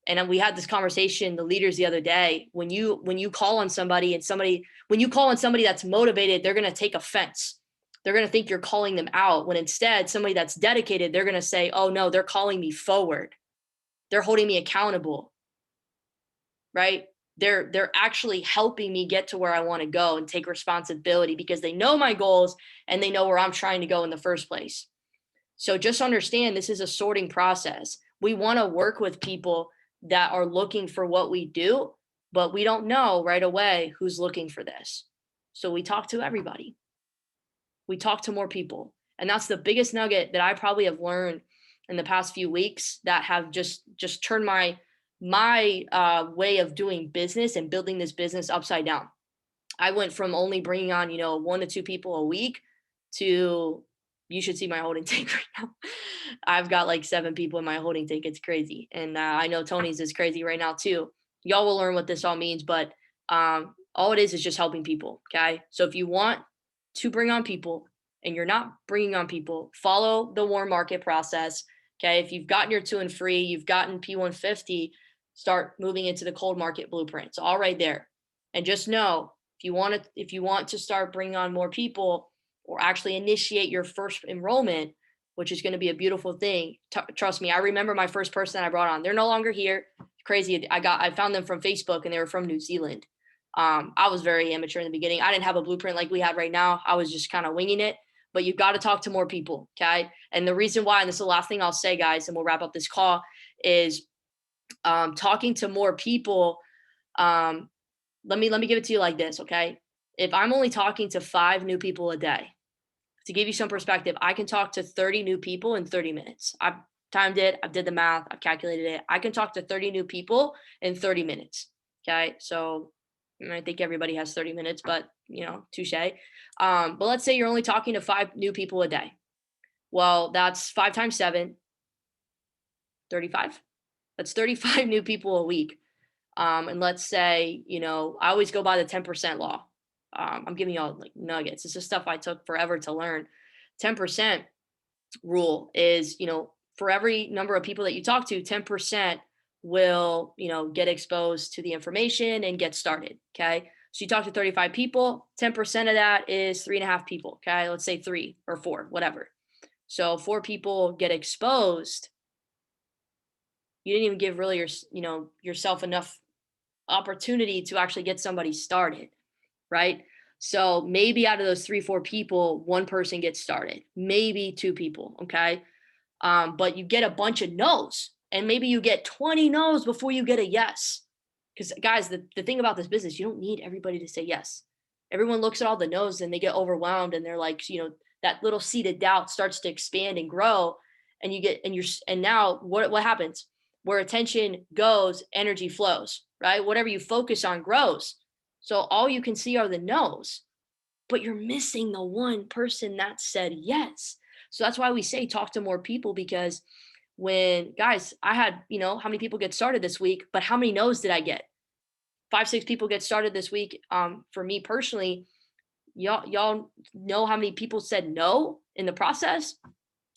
And we had this conversation, the leaders the other day, when you call on somebody that's motivated, they're going to take offense. They're going to think you're calling them out, when instead somebody that's dedicated, they're going to say, oh no, they're calling me forward. They're holding me accountable, right? They're actually helping me get to where I want to go and take responsibility because they know my goals and they know where I'm trying to go in the first place. So just understand this is a sorting process. We want to work with people that are looking for what we do, but we don't know right away who's looking for this. So we talk to everybody. We talk to more people. And that's the biggest nugget that I probably have learned in the past few weeks that have just turned my way of doing business and building this business upside down. I went from only bringing on, 1 to 2 people a week to, you should see my holding tank right now. I've got like 7 people in my holding tank. It's crazy. And I know Tony's is crazy right now too. Y'all will learn what this all means, but all it is just helping people. Okay. So if you want to bring on people and you're not bringing on people, follow the warm market process. Okay. If you've gotten your 2 and free, you've gotten P150, start moving into the cold market blueprint. It's all right there. And just know if you want to start bringing on more people or actually initiate your first enrollment, which is going to be a beautiful thing. Trust me. I remember my first person I brought on, they're no longer here. Crazy. I found them from Facebook and they were from New Zealand. I was very amateur in the beginning. I didn't have a blueprint like we had right now. I was just kind of winging it, but you've got to talk to more people. Okay. And the reason why, and this is the last thing I'll say, guys, and we'll wrap up this call, is talking to more people. Let me give it to you like this. Okay. If I'm only talking to 5 new people a day, to give you some perspective, I can talk to 30 new people in 30 minutes. I've timed it. I've did the math. I've calculated it. I can talk to 30 new people in 30 minutes. Okay. So I think everybody has 30 minutes, but touche. But let's say you're only talking to 5 new people a day. Well, that's 5 times 7, 35. That's 35 new people a week. And let's say, I always go by the 10% law. I'm giving y'all like nuggets. This is stuff I took forever to learn. 10% rule is, for every number of people that you talk to, 10% will, get exposed to the information and get started. Okay. So you talk to 35 people, 10% of that is 3.5 people. Okay. Let's say 3 or 4, whatever. So 4 people get exposed. You didn't even give really yourself enough opportunity to actually get somebody started. Right. So maybe out of those 3-4 people, 1 person gets started, maybe 2 people. Okay. But you get a bunch of no's, and maybe you get 20 no's before you get a yes. Because guys, the thing about this business, you don't need everybody to say yes. Everyone looks at all the no's and they get overwhelmed and they're like, that little seed of doubt starts to expand and grow. And and now what happens? Where attention goes, energy flows, right? Whatever you focus on grows. So all you can see are the no's, but you're missing the one person that said yes. So that's why we say talk to more people, because when guys, I had, how many people get started this week, but how many no's did I get? 5, 6 people get started this week. For me personally, y'all know how many people said no in the process?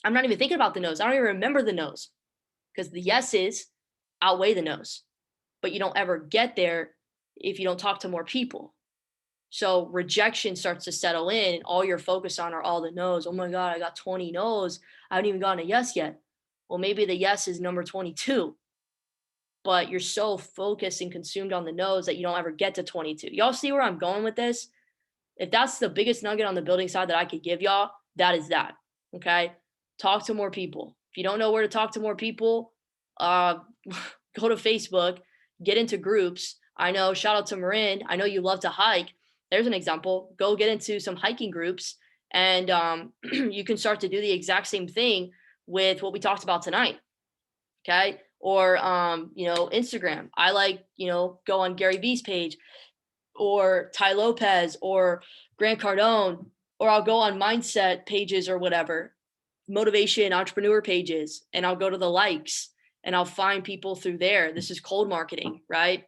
I'm not even thinking about the no's. I don't even remember the no's, because the yeses outweigh the no's, but you don't ever get there if you don't talk to more people. So rejection starts to settle in and all you're focused on are all the no's. Oh my God, I got 20 no's. I haven't even gotten a yes yet. Well, maybe the yes is number 22, but you're so focused and consumed on the no's that you don't ever get to 22. Y'all see where I'm going with this? If that's the biggest nugget on the building side that I could give y'all, that is that. Okay. Talk to more people. If you don't know where to talk to more people, go to Facebook, get into groups. I know, shout out to Marin. I know you love to hike. There's an example. Go get into some hiking groups and you can start to do the exact same thing with what we talked about tonight. Okay. Or, Instagram. I like, go on Gary Vee's page or Ty Lopez or Grant Cardone, or I'll go on mindset pages or whatever, motivation, entrepreneur pages, and I'll go to the likes and I'll find people through there. This is cold marketing, right?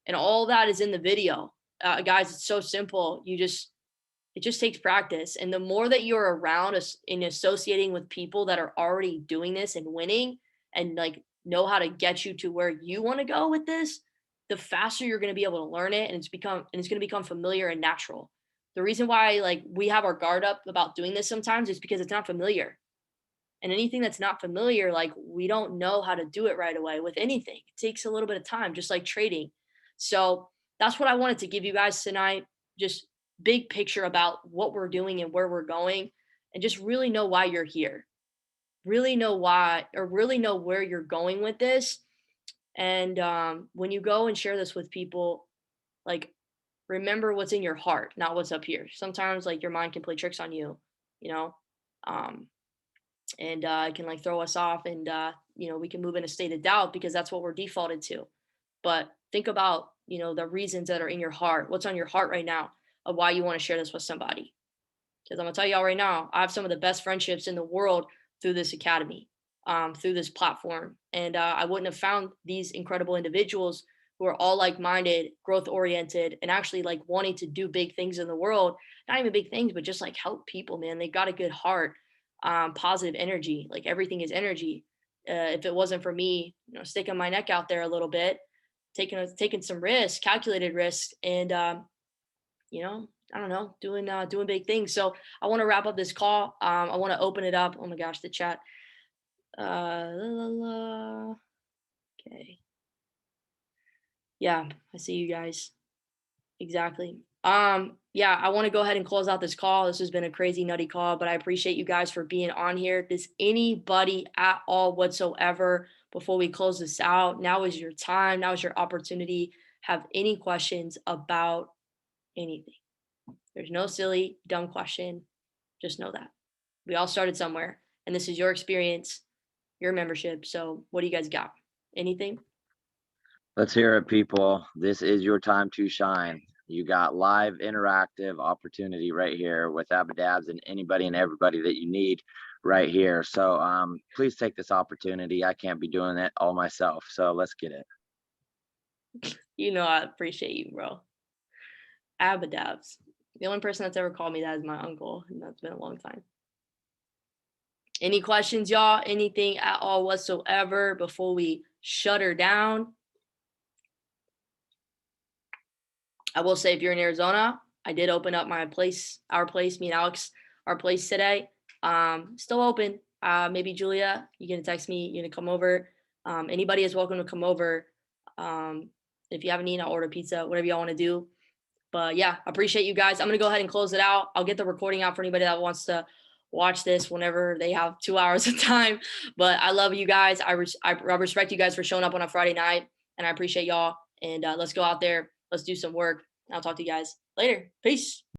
And all that is in the video. Guys, it's so simple. It just takes practice. And the more that you're around us in associating with people that are already doing this and winning and like know how to get you to where you want to go with this, the faster you're going to be able to learn it. And it's going to become familiar and natural. The reason why like we have our guard up about doing this sometimes is because it's not familiar. And anything that's not familiar, like we don't know how to do it right away with anything. It takes a little bit of time, just like trading. So that's what I wanted to give you guys tonight. Just big picture about what we're doing and where we're going, and just really know why you're here. Really know why, or really know where you're going with this. And when you go and share this with people, like remember what's in your heart, not what's up here. Sometimes like your mind can play tricks on you, and it can like throw us off, and we can move in a state of doubt because that's what we're defaulted to. But think about the reasons that are in your heart. What's on your heart right now of why you want to share this with somebody? Because I'm gonna tell y'all right now, I have some of the best friendships in the world through this academy, through this platform, and I wouldn't have found these incredible individuals who are all like-minded, growth-oriented, and actually like wanting to do big things in the world. Not even big things, but just like help people, man. They got a good heart, positive energy. Like everything is energy. If it wasn't for me, sticking my neck out there a little bit, taking some risks, calculated risks, and I don't know, doing big things. So I want to wrap up this call. I want to open it up. Oh my gosh, the chat. Okay. Yeah, I see you guys. Exactly. Yeah, I want to go ahead and close out this call. This has been a crazy nutty call, but I appreciate you guys for being on here. Does anybody at all whatsoever, before we close this out, now is your time. Now is your opportunity. Have any questions about anything? There's no silly, dumb question. Just know that we all started somewhere, and this is your experience, your membership. So what do you guys got? Anything? Let's hear it, people. This is your time to shine. You got live interactive opportunity right here with Abadabs and anybody and everybody that you need right here. So please take this opportunity. I can't be doing it all myself. So let's get it. I appreciate you, bro. Abadabs. The only person that's ever called me that is my uncle, and that's been a long time. Any questions, y'all? Anything at all whatsoever before we shut her down? I will say, if you're in Arizona, I did open up my place, our place, me and Alex, our place today. Still open. Maybe Julia, you can text me, you're gonna come over. Anybody is welcome to come over. If you haven't eaten, I'll order pizza, whatever y'all want to do. But yeah, appreciate you guys. I'm gonna go ahead and close it out. I'll get the recording out for anybody that wants to watch this whenever they have 2 hours of time. But I love you guys. I respect you guys for showing up on a Friday night, and I appreciate y'all. and let's go out there. Let's do some work. I'll talk to you guys later. Peace.